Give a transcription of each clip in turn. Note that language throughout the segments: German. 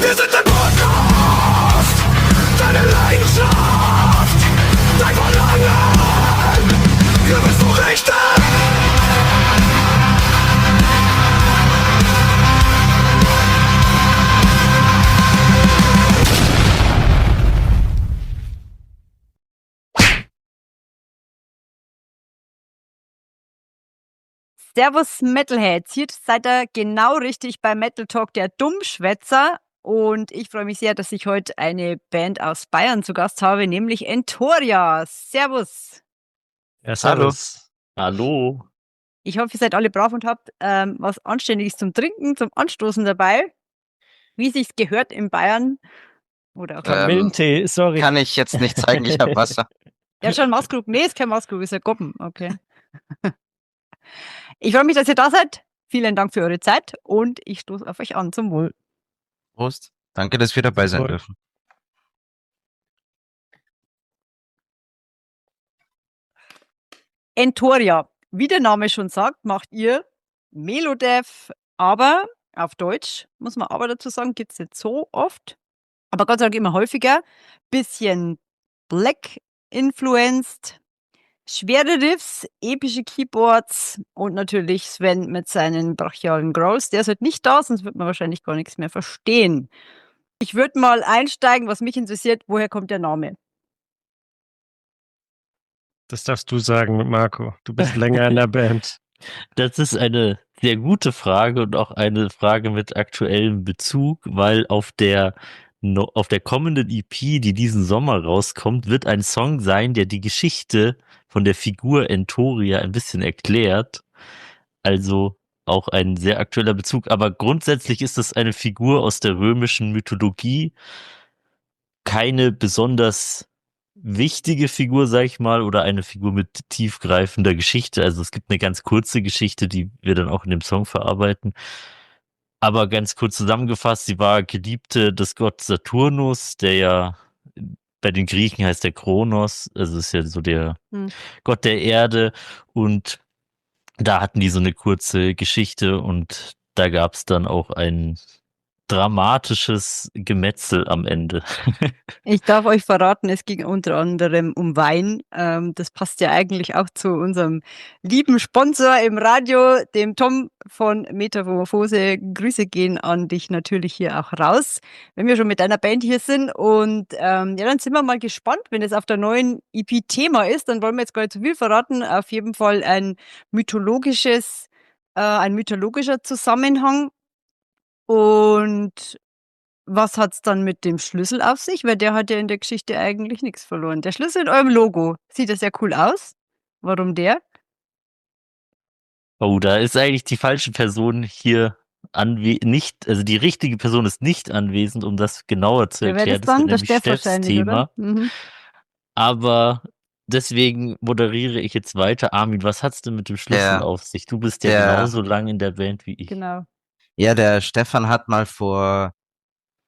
Wir sind der Podcast, deine Leidenschaft, dein Verlangen, wir bist du richtig. Servus Metalheads, hier seid ihr genau richtig bei Metal Talk, der Dummschwätzer. Und ich freue mich sehr, dass ich heute eine Band aus Bayern zu Gast habe, nämlich Entoria. Servus. Ja, servus. Hallo. Ich hoffe, ihr seid alle brav und habt was Anständiges zum Trinken, zum Anstoßen dabei. Wie sich's gehört in Bayern. Oder auch Kamillentee, sorry. Kann ich jetzt nicht zeigen, ich habe Wasser. Ja, schon Maßkrug. Nee, ist kein Maßkrug, ist ein Goppen. Okay. Ich freue mich, dass ihr da seid. Vielen Dank für eure Zeit und ich stoße auf euch an. Zum Wohl. Prost. Danke, dass wir dabei sein Wohl. dürfen. Entoria, wie der Name schon sagt, macht ihr Melodeath, aber auf Deutsch, muss man aber dazu sagen, gibt es nicht so oft, aber Gott sei Dank immer häufiger. Bisschen Black-influenced, schwere Riffs, epische Keyboards und natürlich Sven mit seinen brachialen Growls. Der ist halt nicht da, sonst wird man wahrscheinlich gar nichts mehr verstehen. Ich würde mal einsteigen, was mich interessiert, woher kommt der Name? Das darfst du sagen, Marco. Du bist länger in der Band. Das ist eine sehr gute Frage und auch eine Frage mit aktuellem Bezug, weil auf der kommenden EP, die diesen Sommer rauskommt, wird ein Song sein, der die Geschichte von der Figur Entoria ein bisschen erklärt. Also auch ein sehr aktueller Bezug. Aber grundsätzlich ist es eine Figur aus der römischen Mythologie. Keine besonders wichtige Figur, sag ich mal, oder eine Figur mit tiefgreifender Geschichte. Also es gibt eine ganz kurze Geschichte, die wir dann auch in dem Song verarbeiten. Aber ganz kurz zusammengefasst, sie war Geliebte des Gottes Saturnus, der ja bei den Griechen heißt der Kronos, also ist ja so der Gott der Erde. Und da hatten die so eine kurze Geschichte und da gab es dann auch ein dramatisches Gemetzel am Ende. Ich darf euch verraten, es ging unter anderem um Wein. Das passt ja eigentlich auch zu unserem lieben Sponsor im Radio, dem Tom von Metamorphose. Grüße gehen an dich natürlich hier auch raus, wenn wir schon mit einer Band hier sind. Und ja, dann sind wir mal gespannt, wenn es auf der neuen EP Thema ist. Dann wollen wir jetzt gar nicht zu viel verraten. Auf jeden Fall ein mythologischer Zusammenhang. Und was hat's dann mit dem Schlüssel auf sich? Weil der hat ja in der Geschichte eigentlich nichts verloren. Der Schlüssel in eurem Logo, sieht ja sehr cool aus. Warum der? Oh, da ist eigentlich die falsche Person hier nicht, also die richtige Person ist nicht anwesend, um das genauer zu Wer wäre erklären. das dann? Der nämlich Steff Steffs wahrscheinlich, Thema. oder? Mhm. Aber deswegen moderiere ich jetzt weiter. Armin, was hat's denn mit dem Schlüssel Der- auf sich? Du bist ja der- genauso lang in der Band wie ich. Genau. Ja, der Stefan hat mal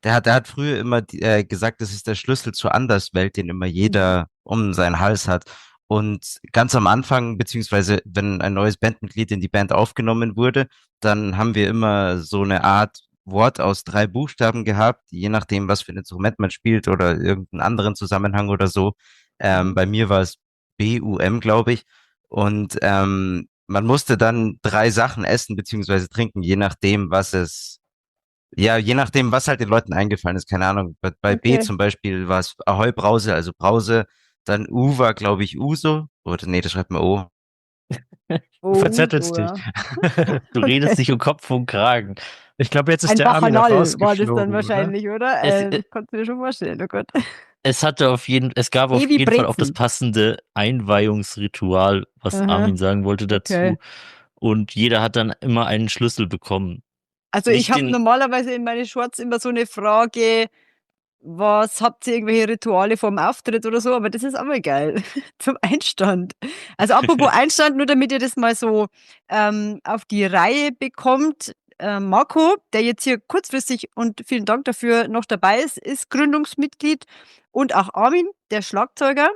der hat früher immer gesagt, das ist der Schlüssel zur Anderswelt, den immer jeder um seinen Hals hat. Und ganz am Anfang, beziehungsweise wenn ein neues Bandmitglied in die Band aufgenommen wurde, dann haben wir immer so eine Art Wort aus 3 Buchstaben gehabt, je nachdem, was für ein Instrument man spielt oder irgendeinen anderen Zusammenhang oder so. Bei mir war es BUM, glaube ich. Und man musste dann 3 Sachen essen beziehungsweise trinken, je nachdem, je nachdem, was halt den Leuten eingefallen ist. Keine Ahnung. Bei B Okay. zum Beispiel war es Ahoi Brause, also Brause. Dann U war, glaube ich, Uso. Oder nee, das schreibt man O. Oh, Du verzettelst oh, dich. ja. Du redest dich um Kopf und Kragen. Ich glaube, jetzt ist Ein der Armin auch Bacchanal war rausgeflogen, das dann oder? wahrscheinlich, oder? Es- Kannst du dir schon vorstellen, oh Gott. Es gab auf Wie jeden Fall auch das Brezen. passende Einweihungsritual, was Aha. Armin sagen wollte dazu. Okay. Und jeder hat dann immer einen Schlüssel bekommen. Also Nicht ich habe den- normalerweise in meine Shorts immer so eine Frage, was habt ihr irgendwelche Rituale vorm Auftritt oder so, aber das ist aber geil zum Einstand. Also apropos Einstand, nur damit ihr das mal so auf die Reihe bekommt. Marco, der jetzt hier kurzfristig und vielen Dank dafür noch dabei ist, ist Gründungsmitglied und auch Armin, der Schlagzeuger.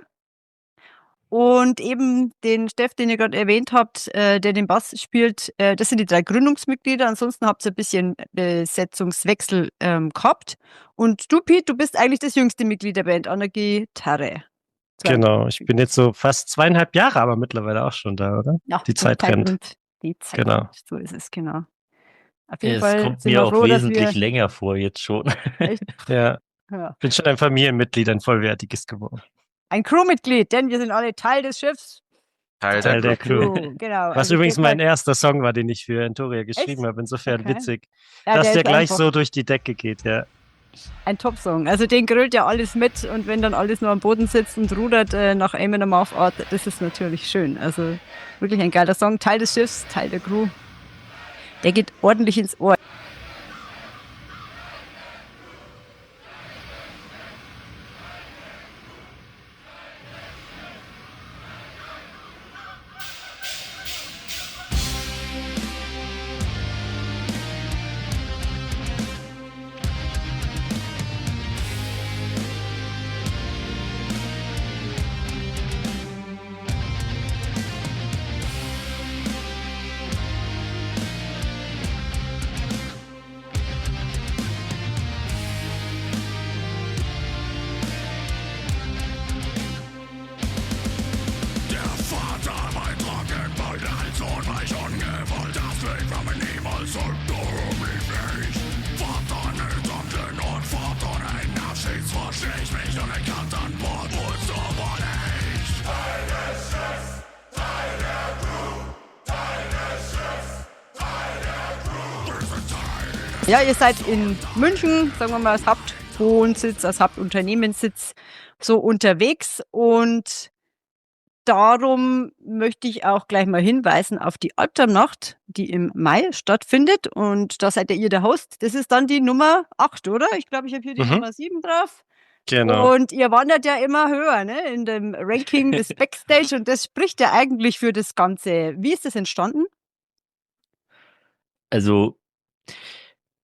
Und eben den Steff, den ihr gerade erwähnt habt, der den Bass spielt, das sind die 3 Gründungsmitglieder. Ansonsten habt ihr ein bisschen Besetzungswechsel gehabt. Und du, Pete, du bist eigentlich das jüngste Mitglied der Band an der Gitarre. Genau, ich bin jetzt so fast 2,5 Jahre, aber mittlerweile auch schon da, oder? Ja, Die Zeit rennt. Die Zeit Genau. rennt. So ist es, genau. Auf jeden Es Fall kommt sind mir wir auch froh, dass wesentlich wir... länger vor jetzt schon. Echt, Ja, ja. bin schon ein Familienmitglied, ein vollwertiges geworden. Ein Crewmitglied, denn wir sind alle Teil des Schiffs. Teil Teil der Crew. Genau. Was also übrigens geht mal- mein erster Song war, den ich für Entoria geschrieben Echt? habe. Insofern Okay. witzig, Ja, dass der ist gleich einfach so durch die Decke geht, ja. ein Top-Song. Also den grölt ja alles mit und wenn dann alles nur am Boden sitzt und rudert nach Aim Amarth Art, das ist natürlich schön. Also wirklich ein geiler Song. Teil des Schiffs, Teil der Crew. Der geht ordentlich ins Ohr. Der Vater mein Trockenbeutel als Sohn weich ungewollt. Das Bild war mir niemals so dumm wie ich. Vater nüchtern und fort ohne einen Abschied versteh ich mich und ich kann an Bord, wo ist so wohl ich. Teil des Schiffs, Teil der Crew, Teil des Schiffs, Teil der Crew. Wir sind Teil. Ja, ihr seid in München, sagen wir mal, als Hauptwohnsitz, als Hauptunternehmenssitz so unterwegs und darum möchte ich auch gleich mal hinweisen auf die Albtraumnacht, die im Mai stattfindet und da seid ja ihr der Host. Das ist dann die Nummer 8, oder? Ich glaube, ich habe hier die Mhm. Nummer 7 drauf. Genau. Und ihr wandert ja immer höher, ne, in dem Ranking des Backstage und das spricht ja eigentlich für das Ganze. Wie ist das entstanden? Also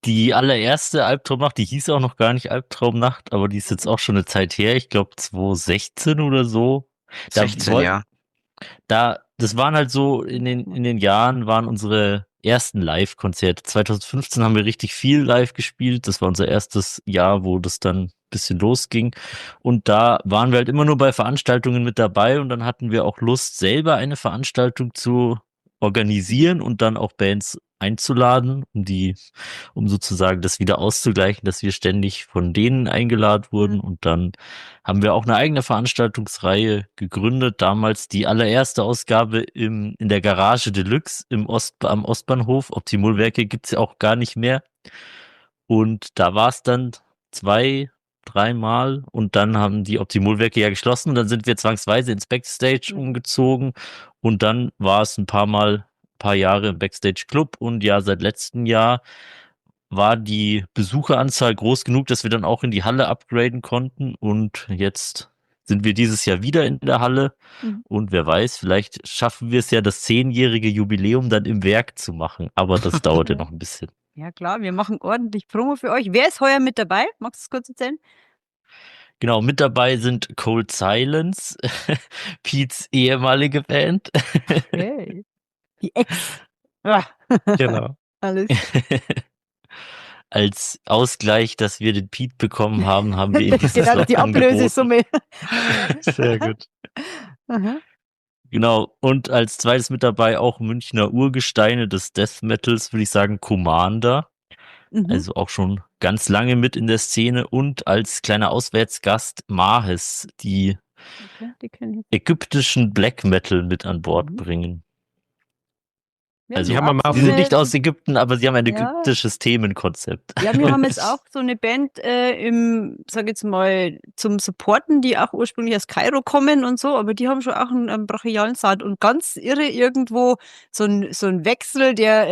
die allererste Albtraumnacht, die hieß auch noch gar nicht Albtraumnacht, aber die ist jetzt auch schon eine Zeit her. Ich glaube 2016 oder so. Da 16, woll- ja. Das waren halt so in den Jahren waren unsere ersten Live-Konzerte. 2015 haben wir richtig viel live gespielt. Das war unser erstes Jahr, wo das dann ein bisschen losging. Und da waren wir halt immer nur bei Veranstaltungen mit dabei und dann hatten wir auch Lust, selber eine Veranstaltung zu organisieren und dann auch Bands einzuladen, um sozusagen das wieder auszugleichen, dass wir ständig von denen eingeladen wurden. Und dann haben wir auch eine eigene Veranstaltungsreihe gegründet. Damals die allererste Ausgabe in der Garage Deluxe am Ostbahnhof. Optimolwerke gibt's ja auch gar nicht mehr. Und da war es dann 2, 3 Mal und dann haben die Optimolwerke ja geschlossen und dann sind wir zwangsweise ins Backstage umgezogen und dann war es ein paar Jahre im Backstage Club und ja, seit letztem Jahr war die Besucheranzahl groß genug, dass wir dann auch in die Halle upgraden konnten und jetzt sind wir dieses Jahr wieder in der Halle und wer weiß, vielleicht schaffen wir es ja, das 10-jährige Jubiläum dann im Werk zu machen, aber das dauert ja noch ein bisschen. Ja klar, wir machen ordentlich Promo für euch. Wer ist heuer mit dabei? Magst du es kurz erzählen? Genau, mit dabei sind Cold Silence, Pete's ehemalige Band. Hey. Die Ex. Ah, Genau. alles. Als Ausgleich, dass wir den Pete bekommen haben, haben wir ihm dieses Genau, Slot die angeboten. Ablösesumme. Sehr gut. Aha. Genau, und als zweites mit dabei auch Münchner Urgesteine des Death Metals, würde ich sagen, Commander. Mhm. Also auch schon ganz lange mit in der Szene und als kleiner Auswärtsgast Mahes, die Okay, die kenn ich. ägyptischen Black Metal mit an Bord Mhm. bringen. Wir Also, Die haben wir mal auch Sie so sind eine- nicht aus Ägypten, aber sie haben ein Ja. ägyptisches Themenkonzept. Ja, wir haben jetzt auch so eine Band sag jetzt mal, zum Supporten, die auch ursprünglich aus Kairo kommen und so, aber die haben schon auch einen brachialen Sound und ganz irre irgendwo so ein Wechsel, der,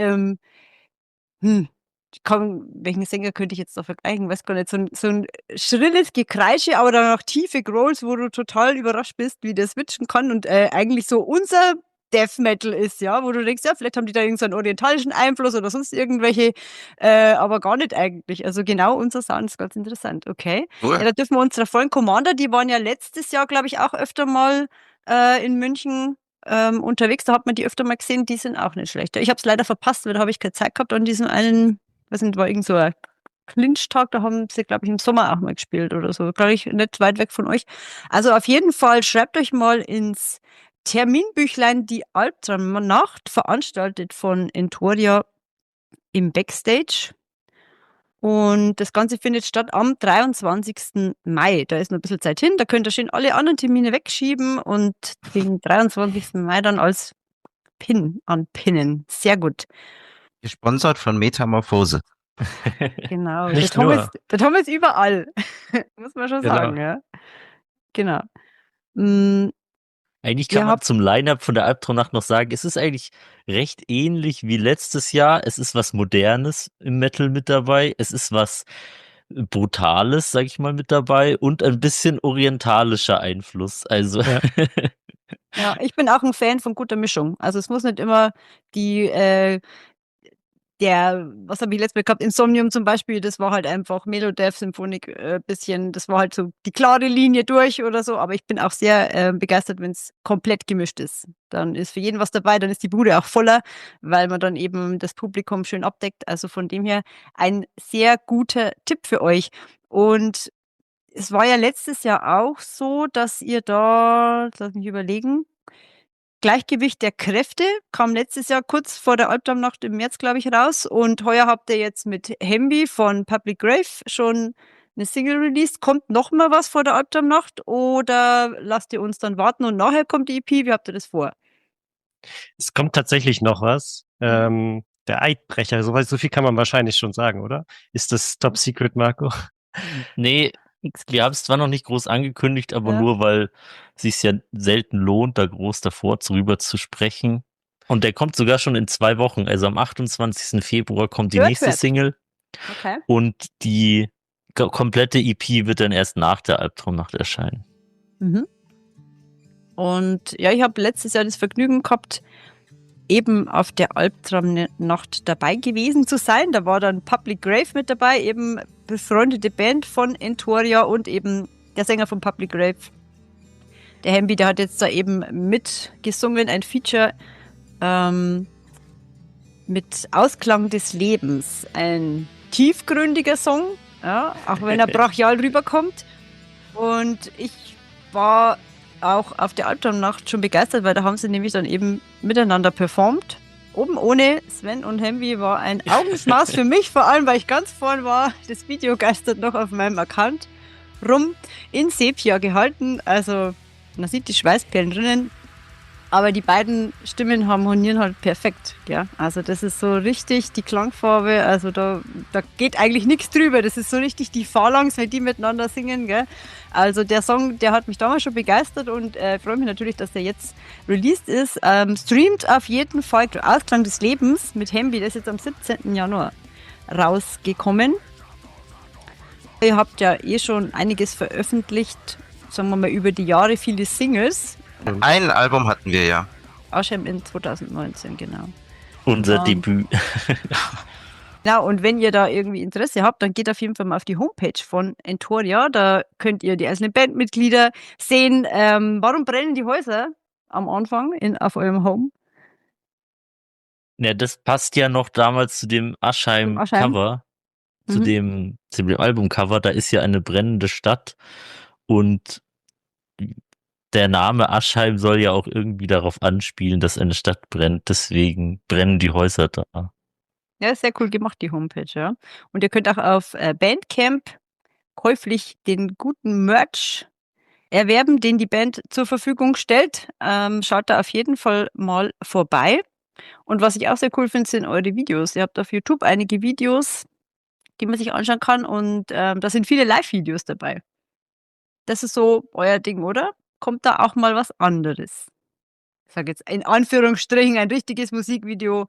welchen Sänger könnte ich jetzt da vergleichen? Weiß gar nicht. So ein schrilles Gekreische, aber dann auch tiefe Growls, wo du total überrascht bist, wie der switchen kann und eigentlich so unser Death Metal ist, ja, wo du denkst, ja, vielleicht haben die da irgendeinen orientalischen Einfluss oder sonst irgendwelche, aber gar nicht eigentlich. Also genau unser Sound ist ganz interessant. Okay. Cool. Ja, da dürfen wir unsere vollen Commander, die waren ja letztes Jahr, glaube ich, auch öfter mal in München unterwegs. Da hat man die öfter mal gesehen. Die sind auch nicht schlecht. Ich habe es leider verpasst, weil da habe ich keine Zeit gehabt an diesem einen, weiß nicht, war irgend so ein Clinch-Tag. Da haben sie, glaube ich, im Sommer auch mal gespielt oder so. Glaube ich, nicht weit weg von euch. Also auf jeden Fall schreibt euch mal ins Terminbüchlein die Albtraumnacht, veranstaltet von Entoria im Backstage. Und das Ganze findet statt am 23. Mai. Da ist noch ein bisschen Zeit hin. Da könnt ihr schön alle anderen Termine wegschieben und den 23. Mai dann als Pin anpinnen. Sehr gut. Gesponsert von Metamorphose. Genau. Nicht Der Tom ist überall. Muss man schon Genau. sagen, ja. Genau. Mm, Eigentlich Ihr kann man habt- zum Line-Up von der Albtraumnacht noch sagen, es ist eigentlich recht ähnlich wie letztes Jahr. Es ist was Modernes im Metal mit dabei. Es ist was Brutales, sag ich mal, mit dabei und ein bisschen orientalischer Einfluss. Also Ja. Ja, ich bin auch ein Fan von guter Mischung. Also es muss nicht immer die, was habe ich letztes Mal gehabt? Insomnium zum Beispiel, das war halt einfach Melodeath Symphonik, bisschen, das war halt so die klare Linie durch oder so, aber ich bin auch sehr begeistert, wenn es komplett gemischt ist. Dann ist für jeden was dabei, dann ist die Bude auch voller, weil man dann eben das Publikum schön abdeckt. Also von dem her ein sehr guter Tipp für euch. Und es war ja letztes Jahr auch so, dass ihr da, lass mich überlegen, Gleichgewicht der Kräfte kam letztes Jahr kurz vor der Albtraumnacht im März, glaube ich, raus. Und heuer habt ihr jetzt mit Hemby von Public Grave schon eine Single released. Kommt noch mal was vor der Albtraumnacht oder lasst ihr uns dann warten und nachher kommt die EP? Wie habt ihr das vor? Es kommt tatsächlich noch was. Der Eidbrecher, so viel kann man wahrscheinlich schon sagen, oder? Ist das Top Secret, Marco? nee, wir haben es zwar noch nicht groß angekündigt, aber Ja. nur weil es sich ja selten lohnt, da groß davor drüber zu sprechen. Und der kommt sogar schon in 2 Wochen. Also am 28. Februar kommt die Hört, nächste hört. Single Okay. und die komplette EP wird dann erst nach der Albtraumnacht erscheinen. Mhm. Und ja, ich habe letztes Jahr das Vergnügen gehabt, eben auf der Albtraumnacht dabei gewesen zu sein. Da war dann Public Grave mit dabei, eben befreundete Band von Entoria und eben der Sänger von Public Grave. Der Hemby, der hat jetzt da eben mitgesungen, ein Feature mit Ausklang des Lebens. Ein tiefgründiger Song, ja, auch wenn er brachial rüberkommt. Und ich war auch auf der Albtraumnacht schon begeistert, weil da haben sie nämlich dann eben miteinander performt. Oben ohne Sven und Hemby war ein Augenschmaus für mich, vor allem weil ich ganz vorn war. Das Video geistert noch auf meinem Account rum, in Sepia gehalten. Also man sieht die Schweißperlen drinnen. Aber die beiden Stimmen harmonieren halt perfekt. Ja? Also das ist so richtig die Klangfarbe. Also da geht eigentlich nichts drüber. Das ist so richtig die Phalanx, wenn die miteinander singen. Gell? Also der Song, der hat mich damals schon begeistert und freue mich natürlich, dass der jetzt released ist. Streamt auf jeden Fall Ausklang des Lebens mit Hemby. Der ist jetzt am 17. Januar rausgekommen. Ihr habt ja eh schon einiges veröffentlicht, sagen wir mal über die Jahre, viele Singles. Ein Album hatten wir ja. Aschem in 2019, genau. Unser Debüt. Ja, und wenn ihr da irgendwie Interesse habt, dann geht auf jeden Fall mal auf die Homepage von Entoria. Da könnt ihr die einzelnen Bandmitglieder sehen. Warum brennen die Häuser am Anfang auf eurem Home? Ja, das passt ja noch damals zu dem Aschheim-Cover, zu dem Albumcover. Da ist ja eine brennende Stadt und der Name Aschheim soll ja auch irgendwie darauf anspielen, dass eine Stadt brennt. Deswegen brennen die Häuser da. Ja, sehr cool gemacht, die Homepage, ja. Und ihr könnt auch auf Bandcamp käuflich den guten Merch erwerben, den die Band zur Verfügung stellt. Schaut da auf jeden Fall mal vorbei. Und was ich auch sehr cool finde, sind eure Videos. Ihr habt auf YouTube einige Videos, die man sich anschauen kann und da sind viele Live-Videos dabei. Das ist so euer Ding, oder? Kommt da auch mal was anderes? Ich sage jetzt in Anführungsstrichen ein richtiges Musikvideo.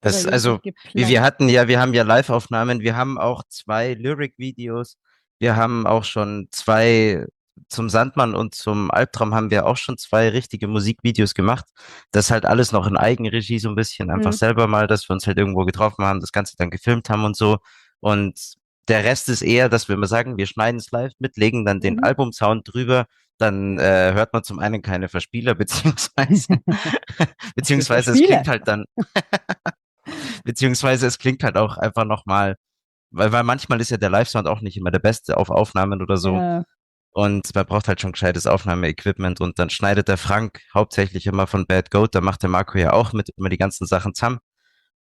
Das, also, wir haben ja Live-Aufnahmen, wir haben auch 2 Lyric-Videos, wir haben auch schon 2, zum Sandmann und zum Albtraum haben wir auch schon 2 richtige Musikvideos gemacht. Das halt alles noch in Eigenregie so ein bisschen, einfach selber mal, dass wir uns halt irgendwo getroffen haben, das Ganze dann gefilmt haben und so. Und der Rest ist eher, dass wir immer sagen, wir schneiden es live mit, legen dann den Albumsound drüber dann hört man zum einen keine Verspieler, beziehungsweise es Verspieler? klingt halt dann, beziehungsweise es klingt halt auch einfach nochmal, weil manchmal ist ja der Live-Sound auch nicht immer der beste auf Aufnahmen oder so. Ja. Und man braucht halt schon gescheites Aufnahmeequipment und dann schneidet der Frank hauptsächlich immer von Bad Goat, da macht der Marco ja auch mit immer die ganzen Sachen zusammen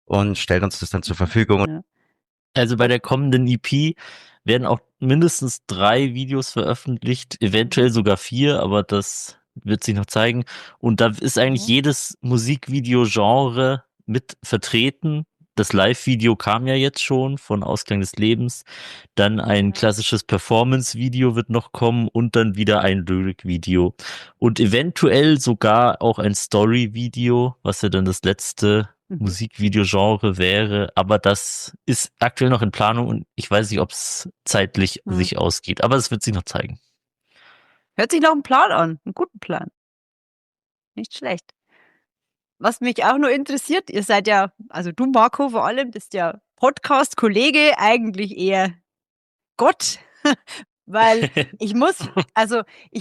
und stellt uns das dann zur Verfügung. Ja. Also bei der kommenden EP werden auch mindestens 3 Videos veröffentlicht, eventuell sogar 4, aber das wird sich noch zeigen. Und da ist eigentlich jedes Musikvideo-Genre mit vertreten. Das Live-Video kam ja jetzt schon von Ausklang des Lebens. Dann ein klassisches Performance-Video wird noch kommen und dann wieder ein Lyric-Video. Und eventuell sogar auch ein Story-Video, was ja dann das letzte Musikvideo-Genre wäre, aber das ist aktuell noch in Planung und ich weiß nicht, ob es zeitlich sich ausgeht, aber es wird sich noch zeigen. Hört sich nach einem Plan an, einen guten Plan. Nicht schlecht. Was mich auch nur interessiert, ihr seid ja, also du Marco vor allem, bist ja Podcast-Kollege, eigentlich eher Gott, weil ich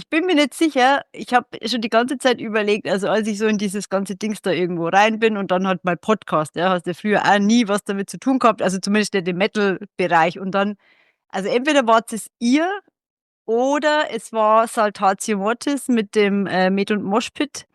bin mir nicht sicher, ich habe schon die ganze Zeit überlegt, also als ich so in dieses ganze Dings da irgendwo rein bin und dann halt mal Podcast, ja, hast du früher auch nie was damit zu tun gehabt, also zumindest in dem Metal-Bereich und dann, also entweder wart es ihr oder es war Saltatio Mortis mit dem Med und Moshpit,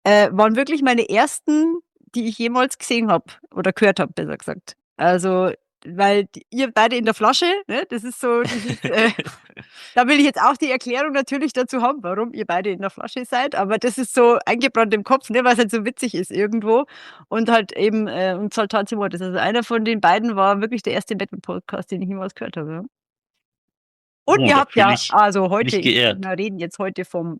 waren wirklich meine ersten, die ich jemals gesehen habe oder gehört habe, besser gesagt. Also, weil ihr beide in der Flasche, ne, das ist so, da will ich jetzt auch die Erklärung natürlich dazu haben, warum ihr beide in der Flasche seid, aber das ist so eingebrannt im Kopf, ne, weil es halt so witzig ist irgendwo und halt eben, und Saltatio Mortis, also einer von den beiden war wirklich der erste Metal-Podcast, den ich jemals gehört habe, ja. Und ihr da habt fühl ja, ich also heute, mich geehrt. wir reden jetzt heute vom,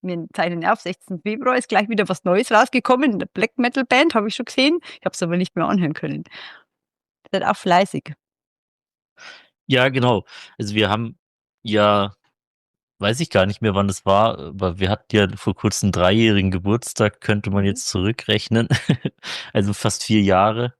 wir zeichnen auf, 16. Februar ist gleich wieder was Neues rausgekommen. Eine Black Metal Band habe ich schon gesehen. Ich habe es aber nicht mehr anhören können. Seid auch fleißig. Ja, genau. Also wir haben ja, weiß ich gar nicht mehr, wann es war, aber wir hatten ja vor kurzem 3-jährigen Geburtstag, könnte man jetzt zurückrechnen. Also fast 4 Jahre.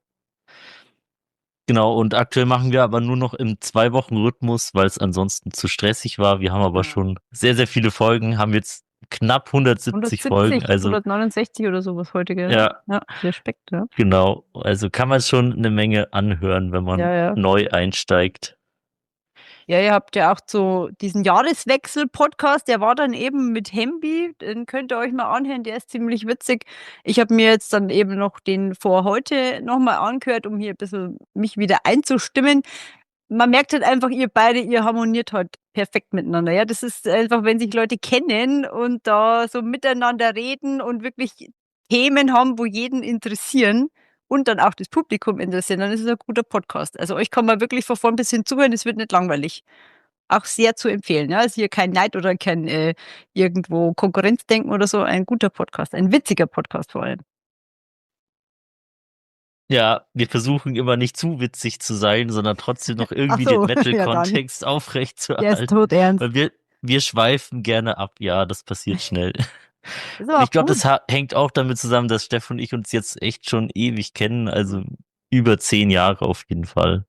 Genau, und aktuell machen wir aber nur noch im 2-Wochen-Rhythmus, weil es ansonsten zu stressig war. Wir haben aber schon sehr, sehr viele Folgen, haben jetzt knapp 170 Folgen. 170, Also 169 oder sowas heute, gell? ja, Ja, Respekt, ja. genau. Also kann man schon eine Menge anhören, wenn man Ja, ja. neu einsteigt. Ja, ihr habt ja auch so diesen Jahreswechsel-Podcast, der war dann eben mit Hembi, den könnt ihr euch mal anhören, der ist ziemlich witzig. Ich habe mir jetzt dann eben noch den vor heute nochmal angehört, um hier ein bisschen mich wieder einzustimmen. Man merkt halt einfach, ihr beide, ihr harmoniert halt perfekt miteinander. Ja, das ist einfach, wenn sich Leute kennen und da so miteinander reden und wirklich Themen haben, wo jeden interessieren und dann auch das Publikum interessieren, dann ist es ein guter Podcast. Also euch kann man wirklich von vorn bis hin zuhören, es wird nicht langweilig. Auch sehr zu empfehlen. Ja, ist hier kein Neid oder kein irgendwo Konkurrenzdenken oder so. Ein guter Podcast, ein witziger Podcast vor allem. Ja, wir versuchen immer nicht zu witzig zu sein, sondern trotzdem noch Ach irgendwie so, den ja dann. Metal-Kontext Der ist aufrechtzuerhalten. todernst. Weil wir schweifen gerne ab, ja, das passiert schnell. Ist Und aber ich auch glaube, gut. das hängt auch damit zusammen, dass Steff und ich uns jetzt echt schon ewig kennen, also über 10 Jahre auf jeden Fall.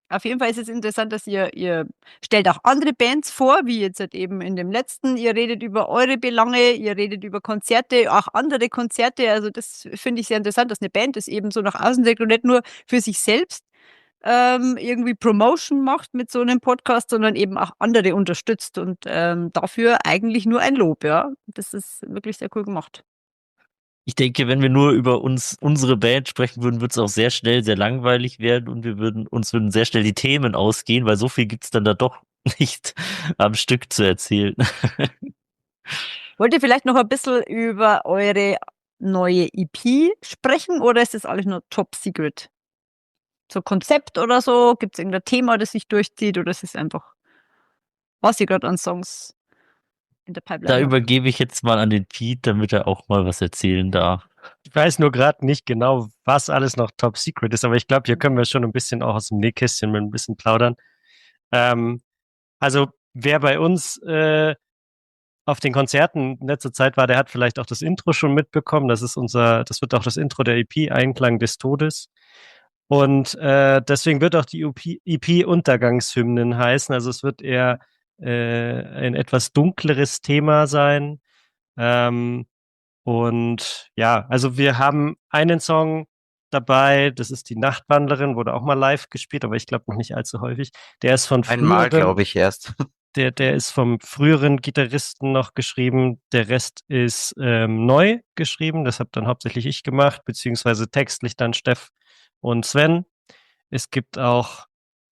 Auf jeden Fall ist es interessant, dass ihr stellt auch andere Bands vor, wie jetzt halt eben in dem letzten. Ihr redet über eure Belange, ihr redet über Konzerte, auch andere Konzerte. Also das finde ich sehr interessant, dass eine Band das eben so nach außen trägt und nicht nur für sich selbst irgendwie Promotion macht mit so einem Podcast, sondern eben auch andere unterstützt und dafür eigentlich nur ein Lob, ja. Das ist wirklich sehr cool gemacht. Ich denke, wenn wir nur über unsere Band sprechen würden, würde es auch sehr schnell sehr langweilig werden und uns würden sehr schnell die Themen ausgehen, weil so viel gibt's dann da doch nicht am Stück zu erzählen. Wollt ihr vielleicht noch ein bisschen über eure neue EP sprechen oder ist das alles nur Top Secret? So Konzept oder so? Gibt es irgendein Thema, das sich durchzieht oder ist es einfach, was ihr gerade an Songs in der Pipeline Da habt? übergebe ich jetzt mal an den Pete, damit er auch mal was erzählen darf. Ich weiß nur gerade nicht genau, was alles noch Top Secret ist, aber ich glaube, hier können wir schon ein bisschen auch aus dem Nähkästchen mit ein bisschen plaudern. Also wer bei uns auf den Konzerten in letzter Zeit war, der hat vielleicht auch das Intro schon mitbekommen. Das wird auch das Intro der EP, Einklang des Todes. Und deswegen wird auch die EP Untergangshymnen heißen. Also es wird eher ein etwas dunkleres Thema sein. Und ja, also wir haben einen Song dabei, das ist die Nachtwandlerin, wurde auch mal live gespielt, aber ich glaube noch nicht allzu häufig. Der ist von Einmal, früheren, glaube ich, erst. der ist vom früheren Gitarristen noch geschrieben. Der Rest ist neu geschrieben. Das habe dann hauptsächlich ich gemacht, beziehungsweise textlich dann Steff und Sven. Es gibt auch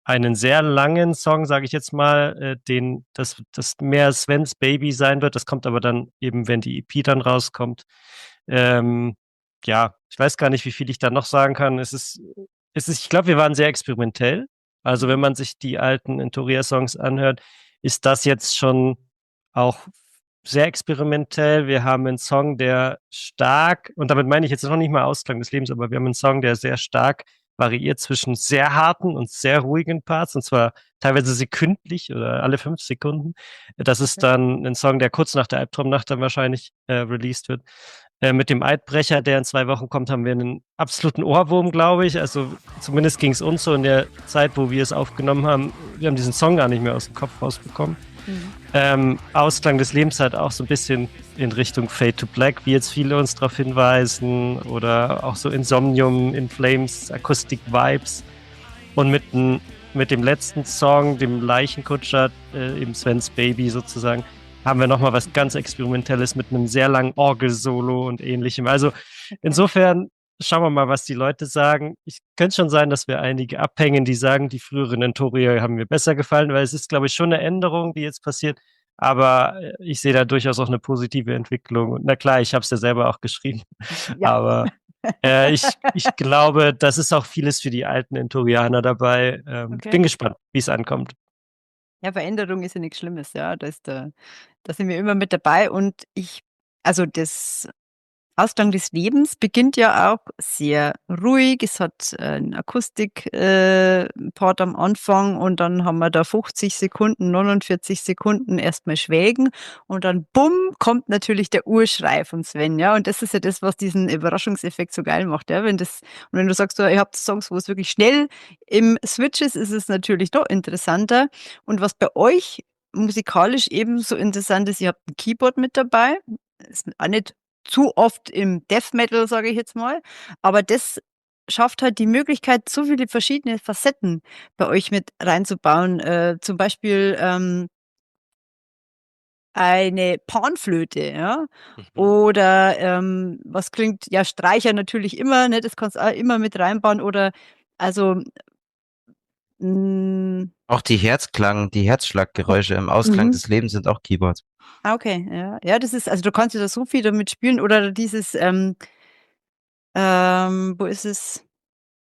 einen sehr langen Song, sage ich jetzt mal, das mehr Svens Baby sein wird. Das kommt aber dann eben, wenn die EP dann rauskommt. Ähm, ja, ich weiß gar nicht, wie viel ich da noch sagen kann. Ich glaube, wir waren sehr experimentell. Also wenn man sich die alten Entoria-Songs anhört, ist das jetzt schon auch sehr experimentell. Wir haben einen Song, der stark, und damit meine ich jetzt noch nicht mal Ausklang des Lebens, aber wir haben einen Song, der sehr stark variiert zwischen sehr harten und sehr ruhigen Parts, und zwar teilweise sekündlich oder alle 5 Sekunden. Das ist dann ein Song, der kurz nach der Albtraumnacht dann wahrscheinlich released wird. Mit dem Eidbrecher, der in 2 Wochen kommt, haben wir einen absoluten Ohrwurm, glaube ich. Also zumindest ging es uns so in der Zeit, wo wir es aufgenommen haben. Wir haben diesen Song gar nicht mehr aus dem Kopf rausbekommen. Ausklang des Lebens hat auch so ein bisschen in Richtung Fade to Black, wie jetzt viele uns darauf hinweisen, oder auch so Insomnium, In Flames, Acoustic Vibes. Und mit dem letzten Song, dem Leichenkutscher, eben Svens Baby sozusagen, haben wir nochmal was ganz Experimentelles mit einem sehr langen Orgelsolo und ähnlichem. Also insofern schauen wir mal, was die Leute sagen. Ich könnte schon sein, dass wir einige abhängen, die sagen, die früheren Entoria haben mir besser gefallen, weil es ist, glaube ich, schon eine Änderung, die jetzt passiert. Aber ich sehe da durchaus auch eine positive Entwicklung. Und na klar, ich habe es ja selber auch geschrieben. Ja. Aber ich glaube, das ist auch vieles für die alten Entorianer dabei. Okay. Bin gespannt, wie es ankommt. Ja, Veränderung ist ja nichts Schlimmes, ja. Da sind wir immer mit dabei und also das Ausklang des Lebens beginnt ja auch sehr ruhig. Es hat 'n Akustik Part am Anfang und dann haben wir da 50 Sekunden, 49 Sekunden erst mal Schwelgen und dann bumm, kommt natürlich der Urschrei von Sven, ja. Und das ist ja das, was diesen Überraschungseffekt so geil macht, ja. Wenn du sagst, so, ihr habt Songs, wo es wirklich schnell im Switch ist es natürlich noch interessanter. Und was bei euch musikalisch eben so interessant ist, ihr habt 'n Keyboard mit dabei. Ist auch nicht zu oft im Death Metal, sage ich jetzt mal. Aber das schafft halt die Möglichkeit, so viele verschiedene Facetten bei euch mit reinzubauen. Zum Beispiel, eine Panflöte, ja? Oder, was klingt ja, Streicher natürlich immer, ne? Das kannst du auch immer mit reinbauen oder also, hm Auch die Herzschlaggeräusche im Ausklang mhm. des Lebens sind auch Keyboards. Ah, okay, ja. Ja, das ist also, du kannst ja da so viel damit spielen oder dieses, wo ist es?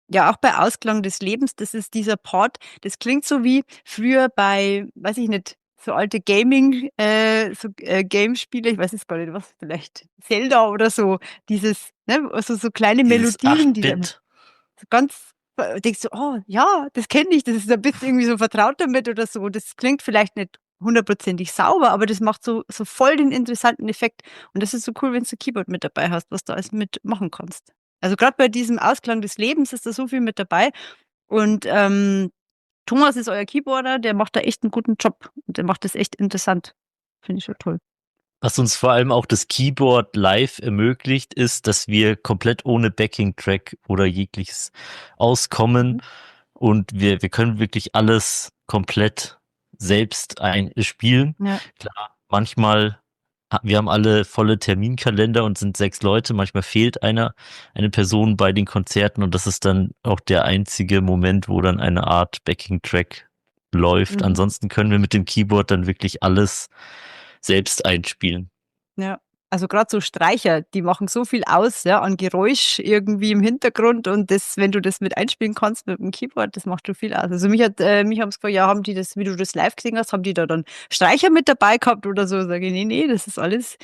Ja, auch bei Ausklang des Lebens, das ist dieser Part, das klingt so wie früher bei, weiß ich nicht, so alte Gamespiele, ich weiß jetzt gar nicht was, vielleicht Zelda oder so, dieses, ne, also so kleine Dieses Melodien, die dann 8-Bit. so ganz denkst du: „Oh ja, das kenne ich, das ist da bist du irgendwie so vertraut damit oder so.“ Das klingt vielleicht nicht hundertprozentig sauber, aber das macht so voll den interessanten Effekt. Und das ist so cool, wenn's 'n Keyboard mit dabei hast, was du alles mitmachen kannst. Also, grad bei diesem Ausklang des Lebens ist da so viel mit dabei und, Thomas ist euer Keyboarder, der macht da echt 'n guten Job und der macht das echt interessant. Finde ich schon toll. Was uns vor allem auch das Keyboard live ermöglicht, ist, dass wir komplett ohne Backing-Track oder jegliches auskommen und wir können wirklich alles komplett selbst spielen. Ja. Klar, manchmal wir haben alle volle Terminkalender und sind 6 Leute. Manchmal fehlt eine Person bei den Konzerten und das ist dann auch der einzige Moment, wo dann eine Art Backing-Track läuft. Mhm. Ansonsten können wir mit dem Keyboard dann wirklich alles selbst einspielen. Ja, also gerade so Streicher, die machen so viel aus, ja, an Geräusch irgendwie im Hintergrund und das wenn du das mit einspielen kannst mit dem Keyboard, das macht schon viel aus. Also mich haben's gefragt: „Ja, haben die das, wie du das live gesehen hast, haben die da dann Streicher mit dabei gehabt oder so?“ Sage ich: „Ne, ne, das ist alles,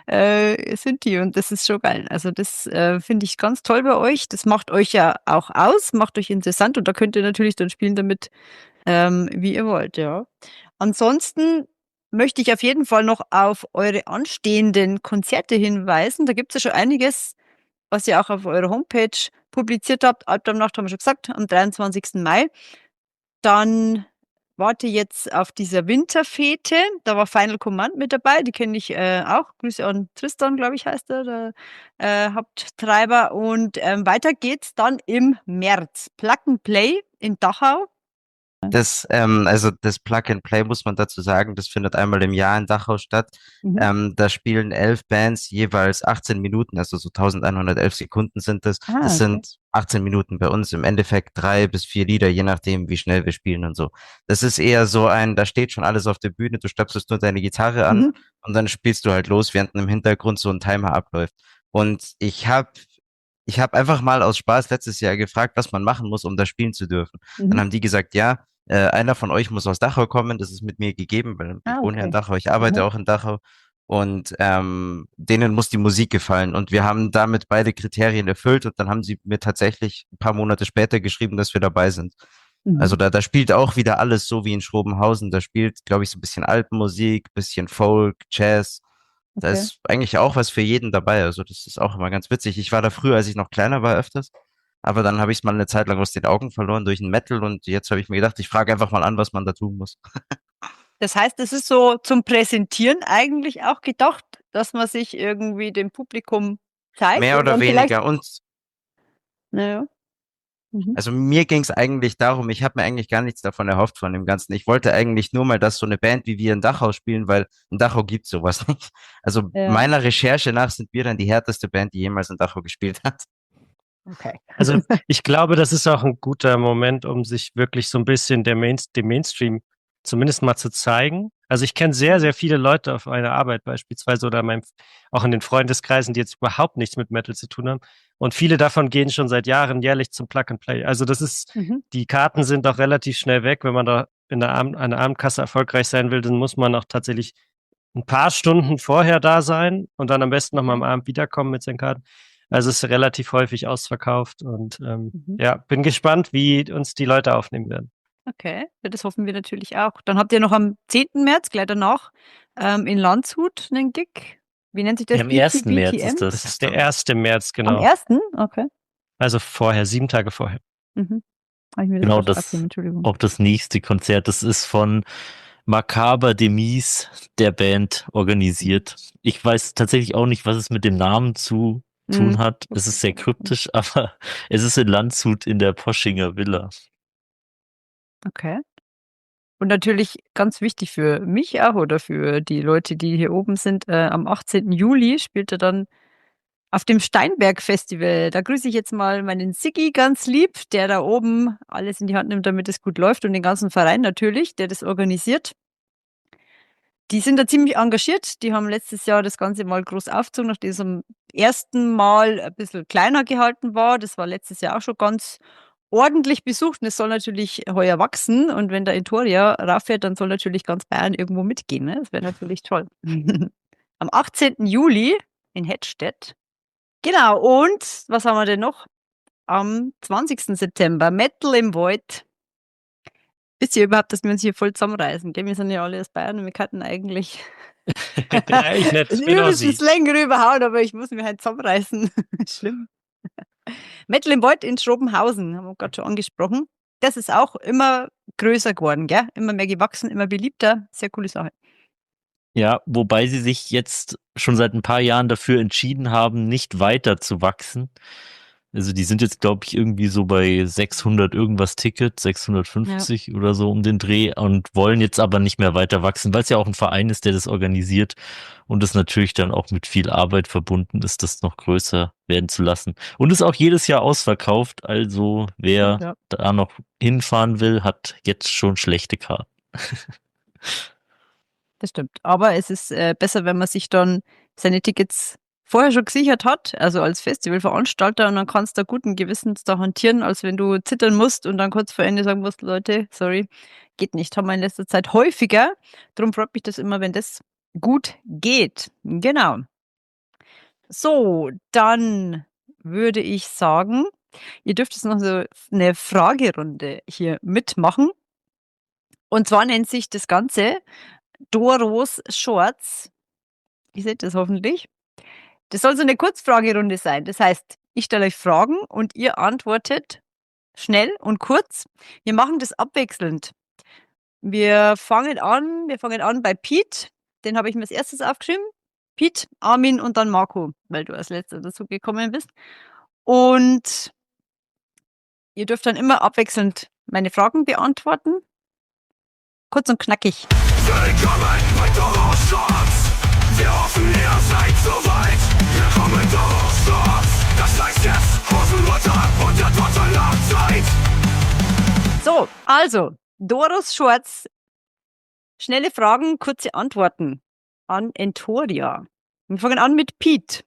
sind die und das ist schon geil.“ Also das, finde ich ganz toll bei euch. Das macht euch ja auch aus, macht euch interessant und da könnt ihr natürlich dann spielen damit, wie ihr wollt, ja. Ansonsten möchte ich auf jeden Fall noch auf eure anstehenden Konzerte hinweisen. Da gibt's ja schon einiges, was ihr auch auf eurer Homepage publiziert habt. Albtraumnacht haben wir schon gesagt, am 23. Mai. Dann warte jetzt auf dieser Winterfete. Da war Final Command mit dabei, die kenne ich auch. Grüße an Tristan, glaube ich, heißt er, der Haupttreiber. Und weiter geht's dann im März. Plug and Play in Dachau. Also das Plug and Play muss man dazu sagen, das findet einmal im Jahr in Dachau statt. Da spielen 11 Bands, jeweils 18 Minuten, also so 1111 Sekunden sind das. Ah, Das okay. sind 18 Minuten bei uns, im Endeffekt 3 bis 4 Lieder, je nachdem, wie schnell wir spielen und so. Das ist eher so da steht schon alles auf der Bühne, du stöpselst nur deine Gitarre an Mhm. und dann spielst du halt los, während im Hintergrund so ein Timer abläuft. Und ich hab einfach mal aus Spaß letztes Jahr gefragt, was man machen muss, um da spielen zu dürfen. Dann Mhm. haben die gesagt, ja, einer von euch muss aus Dachau kommen, das ist mit mir gegeben, weil ich Ah, wohne ja in okay. Dachau, ich arbeite Mhm. auch in Dachau und denen muss die Musik gefallen und wir haben damit beide Kriterien erfüllt und dann haben sie mir tatsächlich ein paar Monate später geschrieben, dass wir dabei sind. Also Mhm. da spielt auch wieder alles so wie in Schrobenhausen, da spielt, glaube ich, so ein bisschen Alpenmusik, bisschen Folk, Jazz. Da Okay. ist eigentlich auch was für jeden dabei. Also das ist auch immer ganz witzig. Ich war da früher, als ich noch kleiner war, öfters. Aber dann habe ich es mal eine Zeit lang aus den Augen verloren durch den Metal und jetzt habe ich mir gedacht, ich frage einfach mal an, was man da tun muss. Das heißt, es ist so zum Präsentieren eigentlich auch gedacht, dass man sich irgendwie dem Publikum zeigt Mehr und oder dann vielleicht, weniger. Und naja. Mhm. also mir ging es eigentlich darum, ich habe mir eigentlich gar nichts davon erhofft von dem Ganzen. Ich wollte eigentlich nur mal, dass so eine Band wie wir in Dachau spielen, weil in Dachau gibt's sowas nicht. Also Ja, meiner Recherche nach sind wir dann die härteste Band, die jemals in Dachau gespielt hat. okay. Also ich glaube, das ist auch ein guter Moment, um sich wirklich so ein bisschen dem Mainstream zumindest mal zu zeigen. Also ich kenne sehr, sehr viele Leute auf meiner Arbeit beispielsweise oder auch in den Freundeskreisen, die jetzt überhaupt nichts mit Metal zu tun haben. Und viele davon gehen schon seit Jahren jährlich zum Plug and Play. Also Mhm. die Karten sind auch relativ schnell weg. Wenn man da einer Abendkasse erfolgreich sein will, dann muss man auch tatsächlich ein paar Stunden vorher da sein und dann am besten nochmal am Abend wiederkommen mit seinen Karten. Also es ist relativ häufig ausverkauft und Mhm. ja, bin gespannt, wie uns die Leute aufnehmen werden. Okay, ja, das hoffen wir natürlich auch. Dann habt ihr noch am 10. März, gleich danach, in Landshut einen Gig. Wie nennt sich das? Am 1. März BTBTM? ist Das das. ist der 1. März, Am genau. 1.? Okay. Also vorher, 7 Tage vorher. Mhm. Habe ich mir das Genau, falsch aufgenommen, Entschuldigung. auch das nächste Konzert, das ist von Macabre Demise, der Band, organisiert. Ich weiß tatsächlich auch nicht, was es mit dem Namen zu tun Mhm. hat. Es ist sehr kryptisch, aber es ist in Landshut in der Poschinger Villa. Okay. Und natürlich ganz wichtig für mich auch oder für die Leute, die hier oben sind, am 18. Juli spielt er dann auf dem Steinberg Festival. Da grüße ich jetzt mal meinen Siggi ganz lieb, der da oben alles in die Hand nimmt, damit es gut läuft und den ganzen Verein natürlich, der das organisiert. Die sind da ziemlich engagiert. Die haben letztes Jahr das Ganze mal groß aufgezogen, nachdem es am ersten Mal ein bisschen kleiner gehalten war. Das war letztes Jahr auch schon ganz ordentlich besucht und es soll natürlich heuer wachsen. Und wenn der Entoria rauffährt, dann soll natürlich ganz Bayern irgendwo mitgehen. Ne? Das wäre natürlich toll. Am 18. Juli in Hettstedt. Genau, und was haben wir denn noch? Am 20. September, Metal im Void. Wisst ihr überhaupt, dass wir uns hier voll zusammenreißen? Gell? Wir sind ja alle aus Bayern und wir könnten eigentlich Ja, ich den nicht, bin übelsten Aussie. Slang rüberhauen, aber ich muss mich halt zusammenreißen. Schlimm. Metal im Void in Schrobenhausen, haben wir gerade schon angesprochen. Das ist auch immer größer geworden, gell? Immer mehr gewachsen, immer beliebter. Sehr coole Sache. Ja, wobei sie sich jetzt schon seit ein paar Jahren dafür entschieden haben, nicht weiter zu wachsen. Also die sind jetzt, glaube ich, irgendwie so bei 600 irgendwas Tickets, 650 oder so um den Dreh und wollen jetzt aber nicht mehr weiter wachsen, weil es ja auch ein Verein ist, der das organisiert und es natürlich dann auch mit viel Arbeit verbunden ist, das noch größer werden zu lassen. Und ist auch jedes Jahr ausverkauft, also wer Ja. da noch hinfahren will, hat jetzt schon schlechte Karten. Das stimmt. Aber es ist besser, wenn man sich dann seine Tickets vorher schon gesichert hat, also als Festivalveranstalter, und dann kannst du da guten Gewissens da hantieren, als wenn du zittern musst und dann kurz vor Ende sagen musst, Leute, sorry, geht nicht. Haben wir in letzter Zeit häufiger. Darum freut mich das immer, wenn das gut geht. Genau. So, dann würde ich sagen, ihr dürft jetzt noch so eine Fragerunde hier mitmachen. Und zwar nennt sich das Ganze Doros Shorts. Ihr seht das hoffentlich. Das soll so eine Kurzfragerunde sein. Das heißt, ich stelle euch Fragen und ihr antwortet schnell und kurz. Wir machen das abwechselnd. Wir fangen an bei Pete. Den habe ich mir als erstes aufgeschrieben. Pete, Armin und dann Marco, weil du als letzter dazu gekommen bist. Und ihr dürft dann immer abwechselnd meine Fragen beantworten. Kurz und knackig. Willkommen bei Dorfschloss. Wir hoffen, ihr seid soweit. Wir kommen Dorfschloss. Das heißt jetzt Hosen runter und der Trottel Zeit. So, also, Doros Shorts. Schnelle Fragen, kurze Antworten an Entoria. Wir fangen an mit Pete.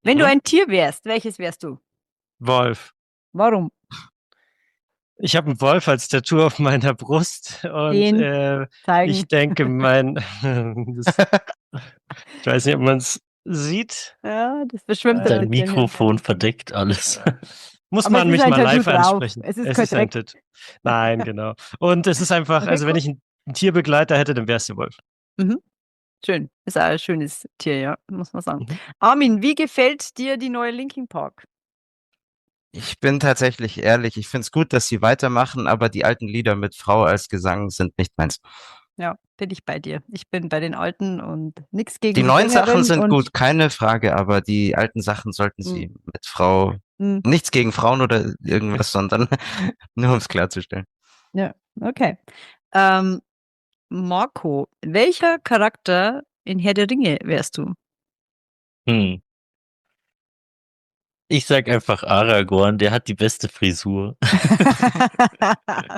Wenn du ein Tier wärst, welches wärst du? Wolf. Warum? Ich habe einen Wolf als Tattoo auf meiner Brust und Den zeigen. ich denke, ich weiß nicht, ob man es sieht. Ja, das verschwimmt ein Dein bisschen. Mikrofon verdeckt alles. Muss Aber man es mich ist ein mal live Tattoo drauf. ansprechen. Es ist Es kein ist ein Dreck. Tattoo. Nein, genau. Und es ist einfach, Okay, also wenn cool. ich einen Tierbegleiter hätte, dann wäre es der Wolf. Schön. Ist auch ein schönes Tier, ja, muss man sagen. Mhm. Armin, wie gefällt dir die neue Linkin Park? Ich bin tatsächlich ehrlich, ich finde es gut, dass sie weitermachen, aber die alten Lieder mit Frau als Gesang sind nicht meins. Ja, bin ich bei dir. Ich bin bei den alten und nichts gegen Die neuen Sachen Sängerin sind und, gut, keine Frage, aber die alten Sachen sollten sie mit Frau, Hm, nichts gegen Frauen oder irgendwas, sondern nur um es klarzustellen. ja, okay. Marco, welcher Charakter in Herr der Ringe wärst du? Hm. Ich sag einfach Aragorn, der hat die beste Frisur.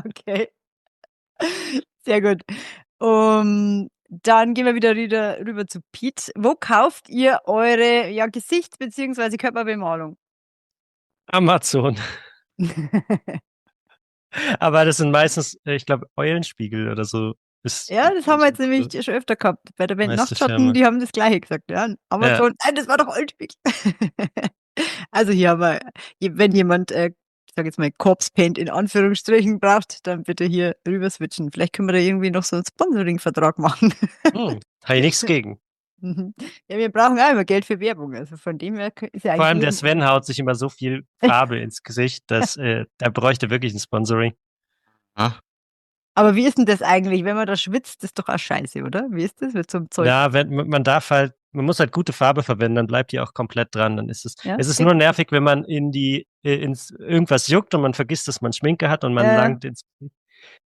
Okay. Sehr gut. Dann gehen wir wieder rüber zu Pete. Wo kauft ihr eure Gesichts- bzw. Körperbemalung? Amazon. Aber das sind meistens, ich glaube, Eulenspiegel oder so. Ja, das haben wir jetzt nämlich schon öfter gehabt. Bei der Band Meiste Nachtschatten, Firma. die haben das Gleiche gesagt. Ja, Amazon, nein, das war doch Eulenspiegel. Also hier haben wir, wenn jemand, ich sage jetzt mal, Corpse Paint in Anführungsstrichen braucht, dann bitte hier rüber switchen. Vielleicht können wir da irgendwie noch so einen Sponsoring-Vertrag machen. Habe ich nichts gegen. Mhm. Ja, wir brauchen auch immer Geld für Werbung. Also von dem her ist ja Vor allem eigentlich der jedem- Sven haut sich immer so viel Farbe ins Gesicht, dass der bräuchte wirklich ein Sponsoring. Aber wie ist denn das eigentlich, wenn man da schwitzt? Das ist doch auch scheiße, oder? Wie ist das mit so einem Zeug? Ja, man muss halt gute Farbe verwenden, dann bleibt die auch komplett dran. Dann ist es. Ja, Es ist okay. nur nervig, wenn man ins irgendwas juckt und man vergisst, dass man Schminke hat und man Ja. langt ins.